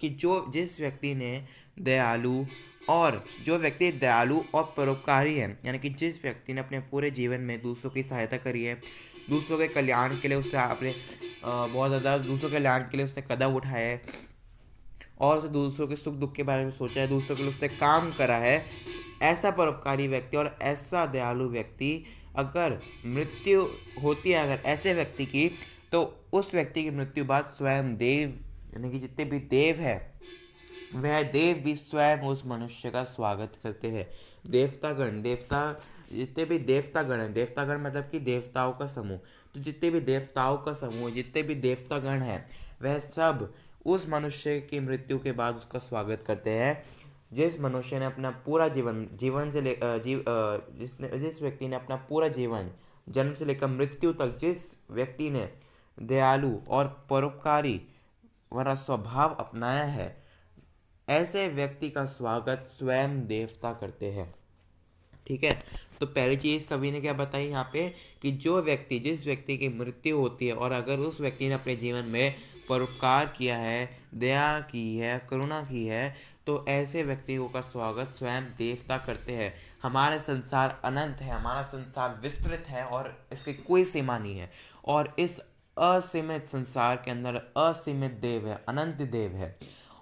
कि जिस व्यक्ति ने दयालु और जो व्यक्ति दयालु और परोपकारी है, यानी कि जिस व्यक्ति ने अपने पूरे जीवन में दूसरों की सहायता करी है, दूसरों के कल्याण के लिए उसने अपने बहुत ज़्यादा दूसरों के कल्याण के लिए उसने कदम उठाया है, और उसे दूसरों के सुख दुख के बारे में सोचा है, दूसरों के लिए उसने काम करा है, ऐसा परोपकारी व्यक्ति और ऐसा दयालु व्यक्ति अगर मृत्यु होती है अगर ऐसे व्यक्ति की, तो उस व्यक्ति की मृत्यु बाद स्वयं देव, यानी कि जितने भी देव है, वह देव भी स्वयं उस मनुष्य का स्वागत करते हैं। जितने भी देवतागण हैं, देवतागण मतलब कि देवताओं का समूह, तो जितने भी देवताओं का समूह, जितने भी देवतागण हैं, वह सब उस मनुष्य की मृत्यु के बाद उसका स्वागत करते हैं। जिस मनुष्य ने अपना पूरा जीवन से ले जिस व्यक्ति ने अपना पूरा जीवन जन्म से लेकर मृत्यु तक, जिस व्यक्ति ने दयालु और परोपकारी वाला स्वभाव अपनाया है, ऐसे व्यक्ति का स्वागत स्वयं देवता करते हैं। ठीक है, तो पहली चीज़ कवि ने क्या बताई यहाँ पे कि जिस व्यक्ति की मृत्यु होती है और अगर उस व्यक्ति ने अपने जीवन में परोपकार किया है, दया की है, करुणा की है, तो ऐसे व्यक्तियों का स्वागत स्वयं देवता करते हैं। हमारा संसार अनंत है, हमारा संसार विस्तृत है और इसकी कोई सीमा नहीं है, और इस असीमित संसार के अंदर असीमित देव है, अनंत देव है,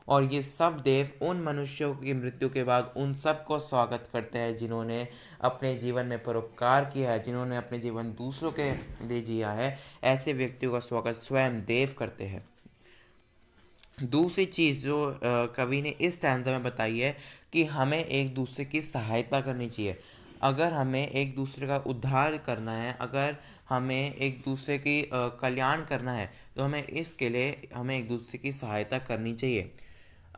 और ये सब देव उन मनुष्यों की मृत्यु के बाद उन सब को स्वागत करते हैं जिन्होंने अपने जीवन में परोपकार किया है, जिन्होंने अपने जीवन दूसरों के लिए जिया है। ऐसे व्यक्तियों का स्वागत स्वयं देव करते हैं। दूसरी चीज़ जो कवि ने इस स्टैंजा में बताई है कि हमें एक दूसरे की सहायता करनी चाहिए। अगर हमें एक दूसरे का उद्धार करना है, अगर हमें एक दूसरे की कल्याण करना है, तो हमें इसके लिए हमें एक दूसरे की सहायता करनी चाहिए।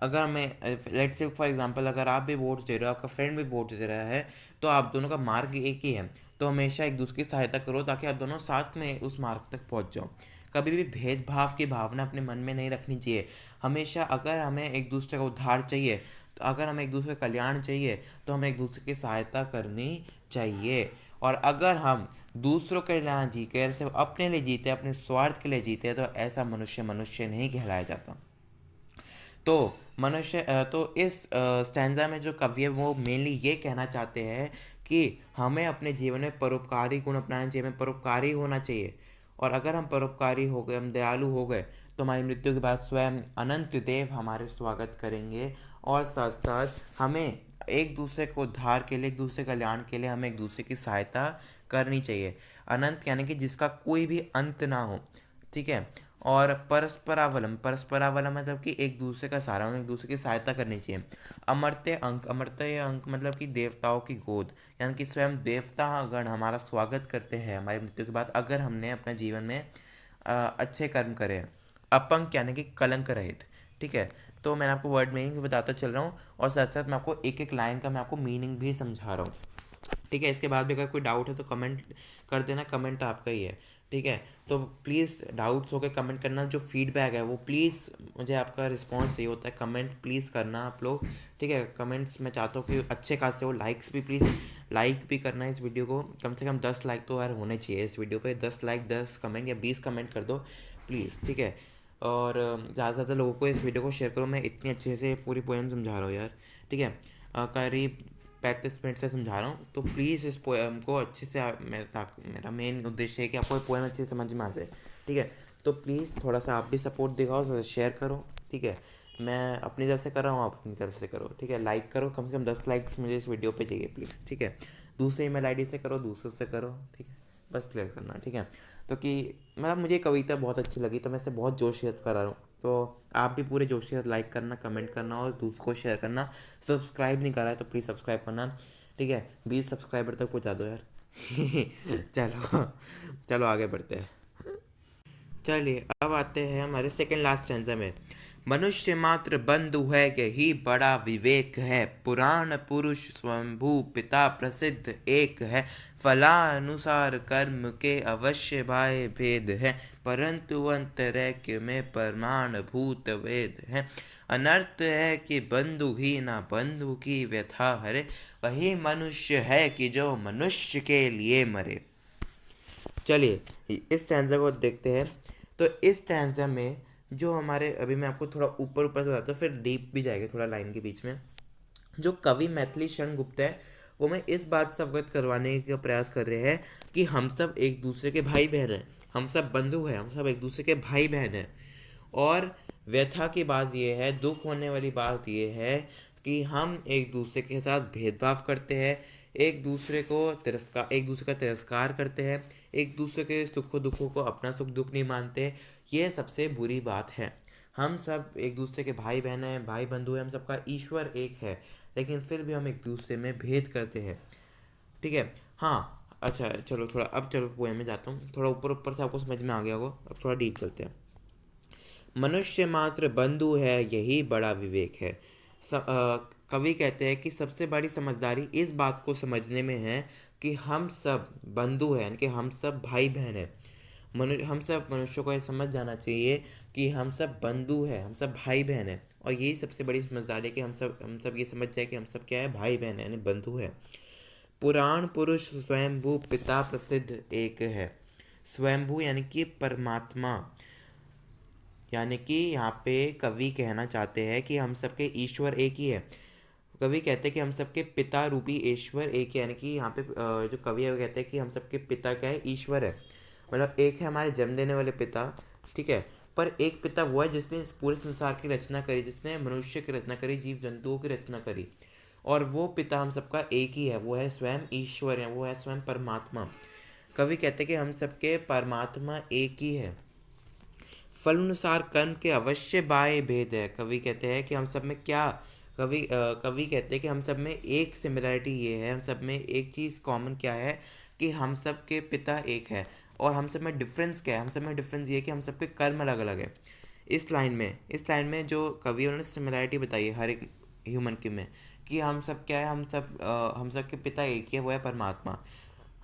अगर हमें लेट्स से फॉर एग्जांपल, अगर आप भी वोट्स दे रहे हो, आपका फ्रेंड भी वोट दे रहा है, तो आप दोनों का मार्ग एक ही है। तो हमेशा एक दूसरे की सहायता करो ताकि आप दोनों साथ में उस मार्ग तक पहुंच जाओ। कभी भी भेदभाव की भावना अपने मन में नहीं रखनी चाहिए। हमेशा अगर हमें एक दूसरे का उद्धार चाहिए, तो अगर हमें एक दूसरे का कल्याण चाहिए, तो हमें एक दूसरे की सहायता करनी चाहिए। और अगर हम दूसरों के लिए जी कर सिर्फ अपने लिए जीते, अपने स्वार्थ के लिए जीते, तो ऐसा मनुष्य मनुष्य नहीं कहलाया जाता। तो तो इस स्टैंजा में जो कवि है वो मेनली ये कहना चाहते हैं कि हमें अपने जीवन में परोपकारी गुण अपनाना चाहिए, हमें परोपकारी होना चाहिए। और अगर हम परोपकारी हो गए, हम दयालु हो गए, तो हमारी मृत्यु के बाद स्वयं अनंत देव हमारे स्वागत करेंगे। और साथ साथ हमें एक दूसरे को उद्धार के लिए, एक दूसरे कल्याण के लिए हमें एक दूसरे की सहायता करनी चाहिए। अनंत यानी कि जिसका कोई भी अंत ना हो, ठीक है। और परस्परावलम, परस्परावलम मतलब कि एक दूसरे का सहारा, हमें एक दूसरे की सहायता करनी चाहिए। अमर्त्य अंक, अमर्त्य अंक मतलब कि देवताओं की गोद, यानी कि स्वयं देवतागण हमारा स्वागत करते हैं हमारी मृत्यु के बाद, अगर हमने अपने जीवन में अच्छे कर्म करे। अपंक यानी कि कलंक रहित, ठीक है। तो मैंने आपको वर्ड मीनिंग भी बताता चल रहा हूँ, और साथ साथ मैं आपको एक एक लाइन का मैं आपको मीनिंग भी समझा रहा हूँ, ठीक है। इसके बाद भी अगर कोई डाउट है तो कमेंट कर देना, कमेंट आपका ही है, ठीक है। तो प्लीज़ डाउट्स हो के कमेंट करना, जो फीडबैक है वो प्लीज़, मुझे आपका रिस्पांस चाहिए होता है, कमेंट प्लीज़ करना आप लोग, ठीक है। कमेंट्स मैं चाहता हूँ कि अच्छे खासे हो। लाइक्स भी प्लीज़, लाइक भी करना है इस वीडियो को, कम से कम 10 लाइक तो यार होने चाहिए इस वीडियो पे। 10 लाइक, 10 कमेंट या 20 कमेंट कर दो प्लीज़, ठीक है। और ज़्यादा से ज़्यादा लोगों को इस वीडियो को शेयर करो। मैं इतनी अच्छे से पूरी पोएम समझा रहा हूँ यार, ठीक है। करीब 35 मिनट से समझा रहा हूँ, तो प्लीज़ इस पोएम को अच्छे से मेरा मेन उद्देश्य है कि आपको पोएम अच्छे से समझ में आ जाए, ठीक है। तो प्लीज़ थोड़ा सा आप भी सपोर्ट दिखाओ, थोड़ा शेयर करो, ठीक है। मैं अपनी तरफ से कर रहा हूँ, आप अपनी तरफ से करो, ठीक है। लाइक करो, कम से कम 10 लाइक्स मुझे इस वीडियो पे चाहिए प्लीज़, ठीक है। दूसरे ईमेल आईडी से करो, दूसरों से करो, ठीक है। बस क्लियर करना, ठीक है। तो कि मतलब मुझे कविता बहुत अच्छी लगी, तो मैं इसे बहुत जोश के साथ करा रहा हूँ। तो आप भी पूरे जोश के साथ लाइक करना, कमेंट करना और दूसरों को शेयर करना। सब्सक्राइब नहीं करा है तो प्लीज़ सब्सक्राइब करना, ठीक है। 20 सब्सक्राइबर तक पहुँचा दो यार। चलो, चलो आगे बढ़ते हैं। चलिए अब आते हैं हमारे सेकंड लास्ट स्टैंजा में। मनुष्य मात्र बंधु है, यही बड़ा विवेक है। पुराण पुरुष स्वयंभू पिता प्रसिद्ध एक है। फलानुसार कर्म के अवश्य भाय भेद है, परंतु अंतरैक्य में प्रमाण भूत वेद है। अनर्थ है कि बंधु ही ना बंधु की व्यथा हरे, वही मनुष्य है कि जो मनुष्य के लिए मरे। चलिए इस स्टैंजा को देखते हैं। तो इस स्टैंजा में जो हमारे, अभी मैं आपको थोड़ा ऊपर ऊपर से बताता हूँ, फिर डीप भी जाएगा थोड़ा लाइन के बीच में। जो कवि मैथिली शरण गुप्त है, वो मैं इस बात से अवगत करवाने का प्रयास कर रहे हैं कि हम सब एक दूसरे के भाई बहन हैं, हम सब बंधु हैं, हम सब एक दूसरे के भाई बहन हैं। और व्यथा की बात यह है, दुख होने वाली बात यह है कि हम एक दूसरे के साथ भेदभाव करते हैं, एक दूसरे का तिरस्कार करते हैं, एक दूसरे के सुखों दुखों को अपना सुख दुख नहीं मानते। ये सबसे बुरी बात है। हम सब एक दूसरे के भाई बहन हैं, भाई बंधु हैं, हम सबका ईश्वर एक है, लेकिन फिर भी हम एक दूसरे में भेद करते हैं, ठीक है। हाँ, अच्छा चलो थोड़ा, अब चलो पोएम में जाता हूँ। थोड़ा ऊपर ऊपर से आपको समझ में आ गया होगा, अब थोड़ा डीप चलते हैं। मनुष्य मात्र बंधु है, यही बड़ा विवेक है। कवि कहते हैं कि सबसे बड़ी समझदारी इस बात को समझने में है कि हम सब बंधु हैं, यानी कि हम सब भाई बहन हैं। हम सब मनुष्यों को ये समझ जाना चाहिए कि हम सब बंधु हैं, हम सब भाई बहन हैं। और यही सबसे बड़ी समझदारी है कि हम सब ये समझ जाए कि हम सब क्या है, भाई बहन है, यानी बंधु है। पुराण पुरुष स्वयंभू पिता प्रसिद्ध एक है। स्वयंभू यानी कि परमात्मा, यानी कि यहाँ पे कवि कहना चाहते हैं कि हम सबके ईश्वर एक ही है। कवि कहते हैं कि हम सबके पिता रूपी ईश्वर एक है, यानी कि यहाँ पे जो कवि है वो कहते हैं कि हम सबके पिता क्या है, ईश्वर है। मतलब एक है हमारे जन्म देने वाले पिता, ठीक है। पर एक पिता वो है जिसने इस पूरे संसार की रचना करी, जिसने मनुष्य की रचना करी, जीव जंतुओं की रचना करी। और वो पिता हम सबका एक ही है, वो है स्वयं ईश्वर है, वो है स्वयं परमात्मा। कवि कहते हैं कि हम सबके परमात्मा एक ही है। फल अनुसार कर्म के अवश्य बाय भेद है। कवि कहते हैं कि हम सब में क्या कवि कहते हैं कि हम सब में एक सिमिलरिटी ये है, हम सब में एक चीज़ कॉमन क्या है कि हम सब के पिता एक है। और हम सब में डिफरेंस क्या है, हम सब में डिफरेंस ये है कि हम सब के कर्म अलग अलग है। इस लाइन में जो कवि है, उन्होंने सिमिलरिटी बताई है हर एक ह्यूमन के में, कि हम सब क्या है, हम सब के पिता एक ही है, वो है परमात्मा।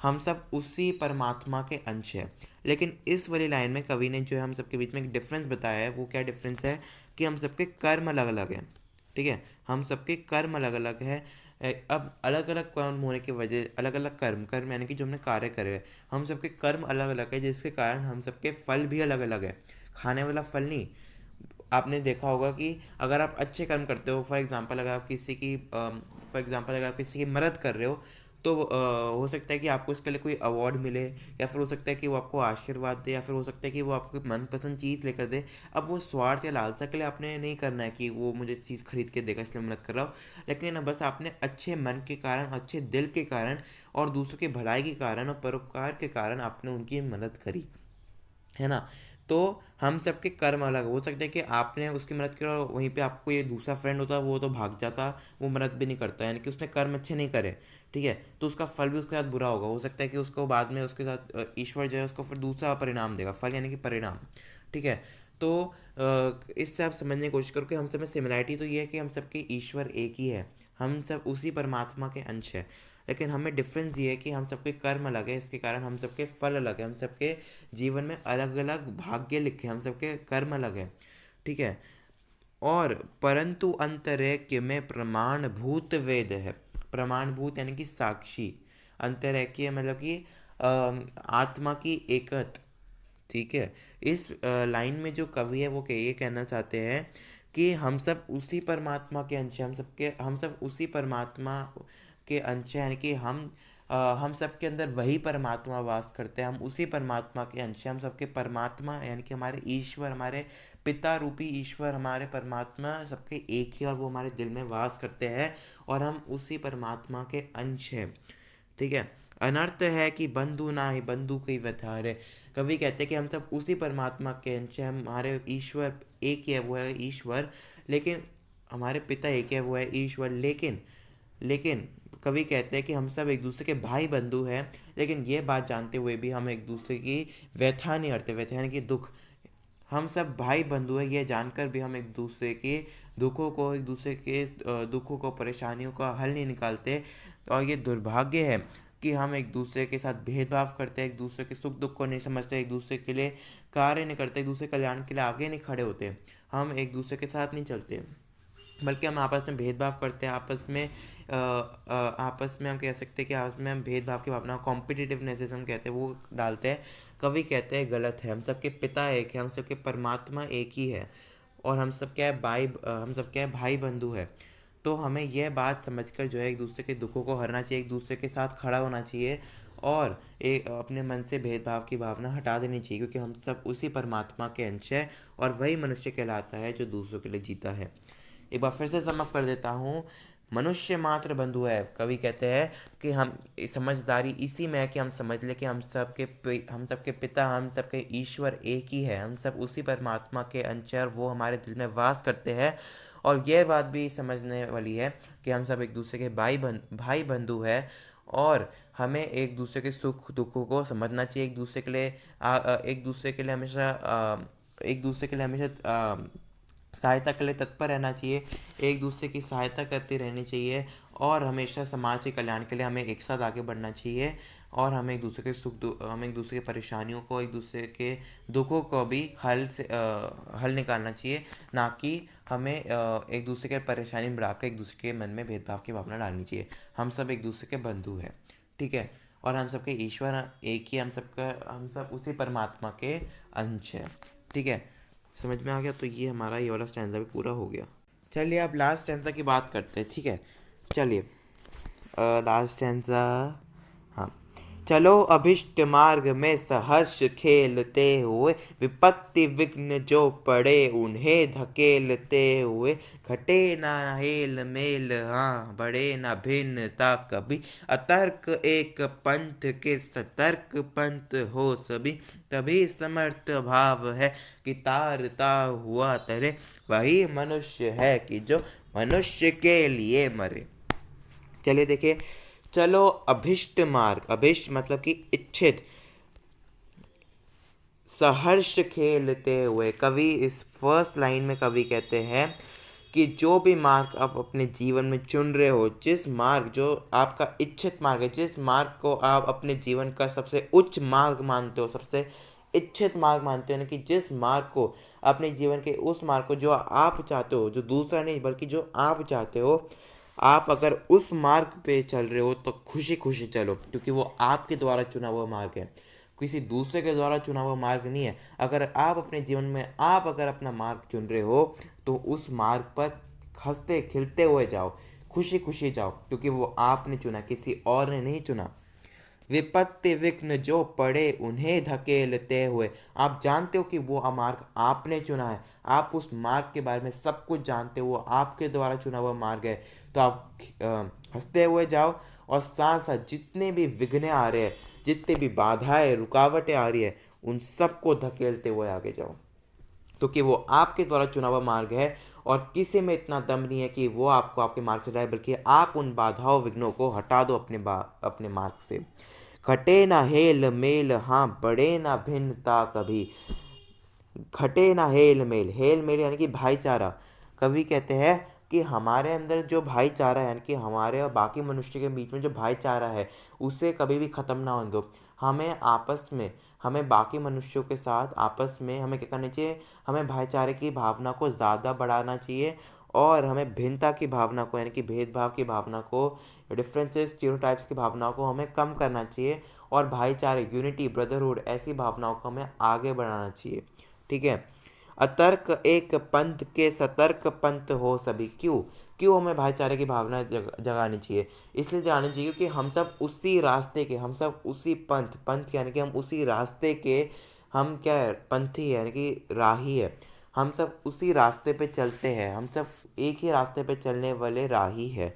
हम सब उसी परमात्मा के अंश है। लेकिन इस वाली लाइन में कवि ने जो है हम सबके बीच में एक डिफरेंस बताया है। वो क्या डिफरेंस है कि हम सबके कर्म अलग अलग हैं। ठीक है, हम सबके कर्म अलग अलग है। अब अलग अलग कर्म होने की वजह, अलग अलग कर्म कर्म यानी कि जो हमने कार्य करे हैं, हम सबके कर्म अलग अलग है, जिसके कारण हम सबके फल भी अलग अलग है। खाने वाला फल नहीं। आपने देखा होगा कि अगर आप अच्छे कर्म करते हो, फॉर एग्जांपल अगर आप किसी की मदद कर रहे हो, तो हो सकता है कि आपको इसके लिए कोई अवार्ड मिले, या फिर हो सकता है कि वो आपको आशीर्वाद दे, या फिर हो सकता है कि वो आपको मनपसंद चीज़ लेकर दे। अब वो स्वार्थ या लालसा के लिए आपने नहीं करना है कि वो मुझे चीज़ खरीद के देगा इसलिए मदद कर रहा हूँ। लेकिन बस आपने अच्छे मन के कारण, अच्छे दिल के कारण, और दूसरों की भलाई के कारण और परोपकार के कारण आपने उनकी मदद करी, है ना। तो हम सबके कर्म अलग हो सकते हैं कि आपने उसकी मदद की और वहीं पे आपको ये दूसरा फ्रेंड होता, वो तो भाग जाता, वो मदद भी नहीं करता, यानी कि उसने कर्म अच्छे नहीं करे। ठीक है, तो उसका फल भी उसके साथ बुरा होगा। हो सकता है कि उसको बाद में उसके साथ ईश्वर जो है उसको फिर दूसरा परिणाम देगा, फल यानी कि परिणाम। ठीक है, तो इससे आप समझने की कोशिश करो कि हम सब में सिमिलरिटी तो ये है कि हम सबके ईश्वर एक ही है, हम सब उसी परमात्मा के अंश है। लेकिन हमें डिफरेंस ये है कि हम सबके कर्म अलग है, इसके कारण हम सबके फल अलग है, हम सबके जीवन में अलग अलग भाग्य लिखे हैं, हम सबके कर्म अलग है। ठीक है, और परंतु अंतरैक्य में प्रमाण भूत वेद है। प्रमाण भूत यानी कि साक्षी, अंतरैक्य मतलब कि आत्मा की एकत। ठीक है, इस लाइन में जो कवि है वो ये कहना चाहते हैं कि हम सब उसी परमात्मा के अंश हैं, हम सब उसी परमात्मा के अंश हैं, यानी कि हम सब के अंदर वही परमात्मा वास करते हैं, हम उसी परमात्मा के अंश हैं। हम सबके परमात्मा यानी कि हमारे ईश्वर, हमारे पिता रूपी ईश्वर, हमारे परमात्मा सबके एक ही, और वो हमारे दिल में वास करते हैं, और हम उसी परमात्मा के अंश हैं। ठीक है, अनर्थ है कि बंधु ना ही बंधु की व्यथारे। कवि कहते हैं कि हम सब उसी परमात्मा के अंश हैं, हमारे ईश्वर एक ही है, वो है ईश्वर। लेकिन हमारे पिता एक है, वो है ईश्वर। लेकिन कवि कहते हैं कि हम सब एक दूसरे के भाई बंधु हैं। लेकिन ये बात जानते हुए भी हम एक दूसरे की व्यथा नहीं करते। व्यथा यानी कि दुख। हम सब भाई बंधु हैं ये जानकर भी हम एक दूसरे के दुखों को, एक दूसरे के दुखों को, परेशानियों का हल नहीं निकालते। और ये दुर्भाग्य है कि हम एक दूसरे के साथ भेदभाव करते हैं, एक दूसरे के सुख दुख को नहीं समझते, एक दूसरे के लिए कार्य नहीं करते, एक दूसरे कल्याण के लिए आगे नहीं खड़े होते, हम एक दूसरे के साथ नहीं चलते, बल्कि हम आपस में भेदभाव करते हैं। आपस में हम कह सकते हैं कि आपस में हम भेदभाव की भावना, कॉम्पिटिटिवनेस जैसे हम कहते हैं, वो डालते हैं। कवि कहते हैं गलत है, हम सबके पिता एक है, हम सबके परमात्मा एक ही है, और हम सब क्या है, भाई बंधु है। तो हमें यह बात समझकर जो है एक दूसरे के दुखों को हरना चाहिए, एक दूसरे के साथ खड़ा होना चाहिए, और एक अपने मन से भेदभाव की भावना हटा देनी चाहिए, क्योंकि हम सब उसी परमात्मा के अंश है, और वही मनुष्य कहलाता है जो दूसरों के लिए जीता है। एक बार फिर से समअप कर देता हूँ। मनुष्य मात्र बंधु है। कवि कहते हैं कि हम समझदारी इसी में है कि हम समझ ले कि हम सबके पिता, हम सबके ईश्वर एक ही है, हम सब उसी परमात्मा के अंश हैं, और वो हमारे दिल में वास करते हैं। और यह बात भी समझने वाली है कि हम सब एक दूसरे के भाई बंधु है, और हमें एक दूसरे के सुख दुखों को समझना चाहिए, एक दूसरे के लिए हमेशा सहायता के लिए तत्पर रहना चाहिए, एक दूसरे की सहायता करते रहनी चाहिए, और हमेशा समाज के कल्याण के लिए हमें एक साथ आगे बढ़ना चाहिए, और हमें एक दूसरे की परेशानियों को, एक दूसरे के दुखों को भी हल निकालना चाहिए, ना कि हमें एक दूसरे के परेशानी में बढ़ाकर एक दूसरे के मन में भेदभाव की भावना डालनी चाहिए। हम सब एक दूसरे के बंधु हैं। ठीक है, और हम सबके ईश्वर एक ही, हम सब उसी परमात्मा के अंश हैं। ठीक है, समझ में आ गया। तो ये हमारा ये वाला स्टैंजा भी पूरा हो गया। चलिए अब लास्ट स्टैंजा की बात करते हैं। ठीक है, चलिए लास्ट स्टैंजा। हाँ, चलो अभिष्ट मार्ग में सहर्ष खेलते हुए, विपत्ति विघ्न जो पड़े उन्हें धकेलते हुए, घटे ना हेल मेल हाँ बढ़े ना भिन्नता कभी, अतर्क एक पंथ के सतर्क पंथ हो सभी, तभी समर्थ भाव है कि तारता हुआ तरे, वही मनुष्य है कि जो मनुष्य के लिए मरे। चलिए देखिए, चलो अभिष्ट मार्ग, अभिष्ट मतलब कि इच्छित, सहर्ष खेलते हुए, कवि इस फर्स्ट लाइन में कवि कहते हैं कि जो भी मार्ग आप अपने जीवन में चुन रहे हो, जिस मार्ग जो आपका इच्छित मार्ग है, जिस मार्ग को आप अपने जीवन का सबसे उच्च मार्ग मानते हो, सबसे इच्छित मार्ग मानते हो, यानी कि जिस मार्ग को अपने जीवन के उस मार्ग को जो आप चाहते हो, जो दूसरा नहीं बल्कि जो आप चाहते हो, आप अगर उस मार्ग पे चल रहे हो तो खुशी खुशी चलो, क्योंकि वो आपके द्वारा चुना हुआ मार्ग है, किसी दूसरे के द्वारा चुना हुआ मार्ग नहीं है। अगर आप अपने जीवन में आप अगर अपना मार्ग चुन रहे हो तो उस मार्ग पर हंसते खिलते हुए जाओ, खुशी खुशी जाओ, क्योंकि वो आपने चुना, किसी और ने नहीं चुना। विपत्ति विघ्न जो पड़े उन्हें धकेलते हुए, आप जानते हो कि वो मार्ग आपने चुना है, आप उस मार्ग के बारे में सब कुछ जानते हो, वो आपके द्वारा चुना हुआ मार्ग है, तो आप हंसते हुए जाओ, और साथ साथ जितने भी विघ्न आ रहे हैं, जितने भी बाधाएं रुकावटें आ रही है, उन सबको धकेलते हुए आगे जाओ, क्योंकि वो आपके द्वारा चुना हुआ मार्ग है, और किसी में इतना दम नहीं है कि वो आपको आपके मार्ग से लाए, बल्कि आप उन बाधाओं विघ्नों को हटा दो अपने मार्ग से। घटे ना हेल मेल हाँ बढ़े ना भिन्नता कभी, घटे ना हेल मेल, हेल मेल यानी कि भाईचारा। कवि कहते हैं कि हमारे अंदर जो भाईचारा है, यानी कि हमारे और बाकी मनुष्य के बीच में जो भाईचारा है, उसे कभी भी ख़त्म ना होने दो। हमें आपस में, हमें बाकी मनुष्यों के साथ आपस में हमें क्या करना चाहिए, हमें भाईचारे की भावना को ज़्यादा बढ़ाना चाहिए, और हमें भिन्नता की भावना को, यानी कि भेदभाव की भावना को, डिफरेंसेस स्टीरियोटाइप्स की भावनाओं को हमें कम करना चाहिए, और भाईचारे, यूनिटी, ब्रदरहुड, ऐसी भावनाओं को हमें आगे बढ़ाना चाहिए। ठीक है। अतर्क एक पंथ के सतर्क पंथ हो सभी, क्यों क्यों हमें भाईचारे की भावना जगानी चाहिए, इसलिए जगानी चाहिए क्योंकि हम सब उसी रास्ते के, हम सब उसी पंथ, पंथ यानी कि हम उसी रास्ते के, हम क्या है, पंथी है, यानी कि राही है, हम सब उसी रास्ते पे चलते हैं, हम सब एक ही रास्ते पे चलने वाले राही है।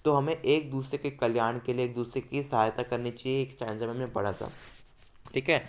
तो हमें एक दूसरे के कल्याण के लिए एक दूसरे की सहायता करनी चाहिए, एक स्टैंजा में हमने पढ़ा था। ठीक है।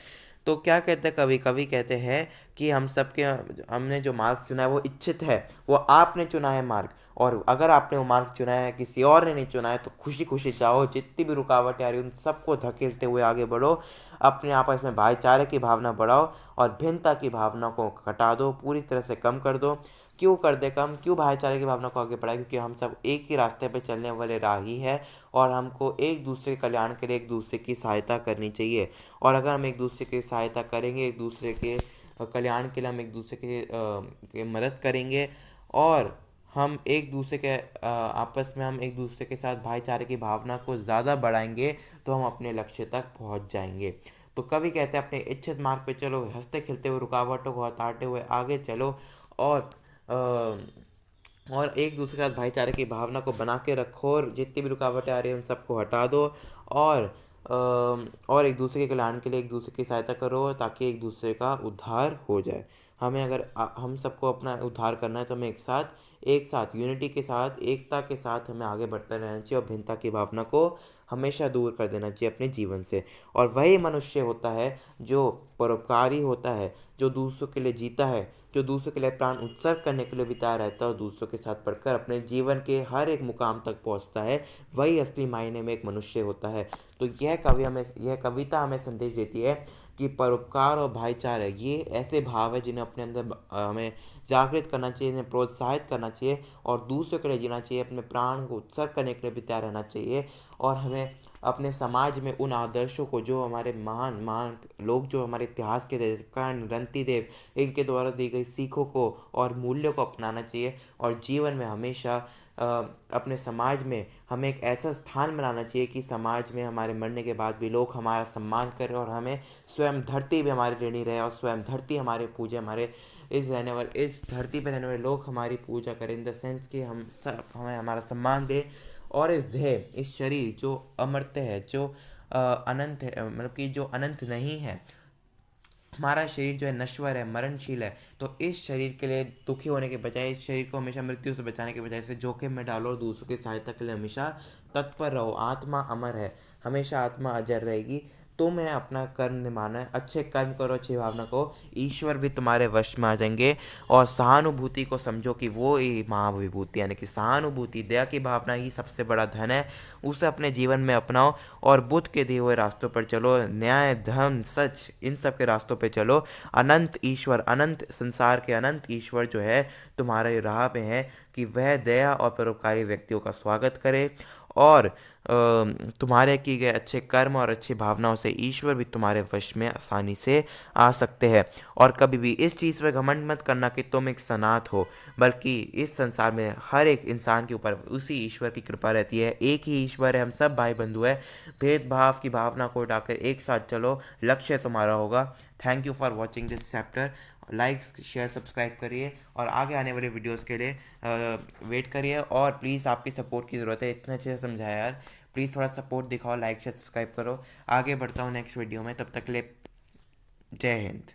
तो क्या कहते हैं कवि, कवि कहते हैं कि हम सबके, हमने जो मार्ग चुना है वो इच्छित है, वो आपने चुना है मार्ग, और अगर आपने वो मार्ग चुना है, किसी और ने नहीं चुना है, तो खुशी खुशी जाओ, जितनी भी रुकावटें आ रही उन सबको धकेलते हुए आगे बढ़ो, अपने आपस में भाईचारे की भावना बढ़ाओ, और भिन्नता की भावना को घटा दो, पूरी तरह से कम कर दो। क्यों कर दे कम, क्यों भाईचारे की भावना को आगे बढ़ाए, क्योंकि हम सब एक ही रास्ते पे चलने वाले राही है, और हमको एक दूसरे के कल्याण के लिए एक दूसरे की सहायता करनी चाहिए। और अगर हम एक दूसरे की सहायता करेंगे, एक दूसरे के कल्याण के लिए हम एक दूसरे के मदद करेंगे, और हम एक दूसरे के आपस में हम एक दूसरे के साथ भाईचारे की भावना को ज़्यादा बढ़ाएंगे, तो हम अपने लक्ष्य तक पहुंच जाएंगे। तो कवि कहते हैं अपने इच्छित मार्ग पे चलो, हंसते खिलते हुए, रुकावटों को हटाते हुए आगे चलो, और और एक दूसरे के साथ भाईचारे की भावना को बना के रखो, और जितनी भी रुकावटें आ रही हैं उन सबको हटा दो, और और एक दूसरे के कल्याण के लिए एक दूसरे की सहायता करो, ताकि एक दूसरे का उद्धार हो जाए। हमें अगर हम सबको अपना उद्धार करना है, तो हमें एक साथ यूनिटी के साथ, एकता के साथ हमें आगे बढ़ते रहना चाहिए, और भिन्नता की भावना को हमेशा दूर कर देना चाहिए अपने जीवन से। और वही मनुष्य होता है जो परोपकारी होता है, जो दूसरों के लिए जीता है, जो दूसरों के लिए प्राण उत्सर्ग करने के लिए भी तैयार रहता है, और दूसरों के साथ पढ़कर अपने जीवन के हर एक मुकाम तक पहुंचता है, वही असली मायने में एक मनुष्य होता है। तो यह कविता हमें संदेश देती है कि परोपकार और भाईचारा ये ऐसे भाव है जिन्हें अपने अंदर हमें जागृत करना चाहिए, इन्हें प्रोत्साहित करना चाहिए, और दूसरों के लिए जीना चाहिए, अपने प्राण को उत्सर्ग करने के लिए भी तैयार रहना चाहिए। और हमें अपने समाज में उन आदर्शों को, जो हमारे महान महान लोग जो हमारे इतिहास के थे, कर्ण, रंतिदेव, इनके द्वारा दी गई सीखों को और मूल्यों को अपनाना चाहिए, और जीवन में हमेशा अपने समाज में हमें एक ऐसा स्थान बनाना चाहिए कि समाज में हमारे मरने के बाद भी लोग हमारा सम्मान करें, और हमें स्वयं धरती भी हमारे ऋणी रहे, और स्वयं धरती हमारे पूजे, हमारे इस धरती पर रहने वाले लोग हमारी पूजा करें, इन द सेंस कि हमें हमारा सम्मान दें, और इस शरीर जो अमर्त्य है, जो अनंत है, मतलब कि जो अनंत नहीं है। हमारा शरीर जो है नश्वर है, मरणशील है। तो इस शरीर के लिए दुखी होने के बजाय, इस शरीर को हमेशा मृत्यु से बचाने के बजाय इसे जोखिम में डालो और दूसरों की सहायता के लिए हमेशा तत्पर रहो। आत्मा अमर है, हमेशा आत्मा अजर रहेगी। तुम्हें अपना कर्म निभाना है, अच्छे कर्म करो, अच्छी भावना को, ईश्वर भी तुम्हारे वश में आ जाएंगे। और सहानुभूति को समझो कि वो ही महाविभूति, यानी कि सहानुभूति, दया की भावना ही सबसे बड़ा धन है। उसे अपने जीवन में अपनाओ और बुद्ध के दिए हुए रास्तों पर चलो, न्याय, धर्म, सच, इन सब के रास्तों पे चलो। अनंत ईश्वर, अनंत संसार के अनंत ईश्वर जो है तुम्हारे राह पे है कि वह दया और परोपकारी व्यक्तियों का स्वागत करे। और तुम्हारे किए गए अच्छे कर्म और अच्छी भावनाओं से ईश्वर भी तुम्हारे वश में आसानी से आ सकते हैं। और कभी भी इस चीज़ पर घमंड मत करना कि तुम एक सनात हो, बल्कि इस संसार में हर एक इंसान के ऊपर उसी ईश्वर की कृपा रहती है। एक ही ईश्वर है, हम सब भाई बंधु है। भेदभाव की भावना को हटाकर एक साथ चलो, लक्ष्य तुम्हारा होगा। Thank you for watching this chapter. Like, share, subscribe करिए और आगे आने वाले वीडियोस के लिए वेट करिए। और प्लीज़ आपकी सपोर्ट की ज़रूरत है, इतना अच्छे से समझाया यार। प्लीज़ थोड़ा सपोर्ट दिखाओ, लाइक शेयर सब्सक्राइब करो। आगे बढ़ता हूँ नेक्स्ट वीडियो में, तब तक के लिए जय हिंद।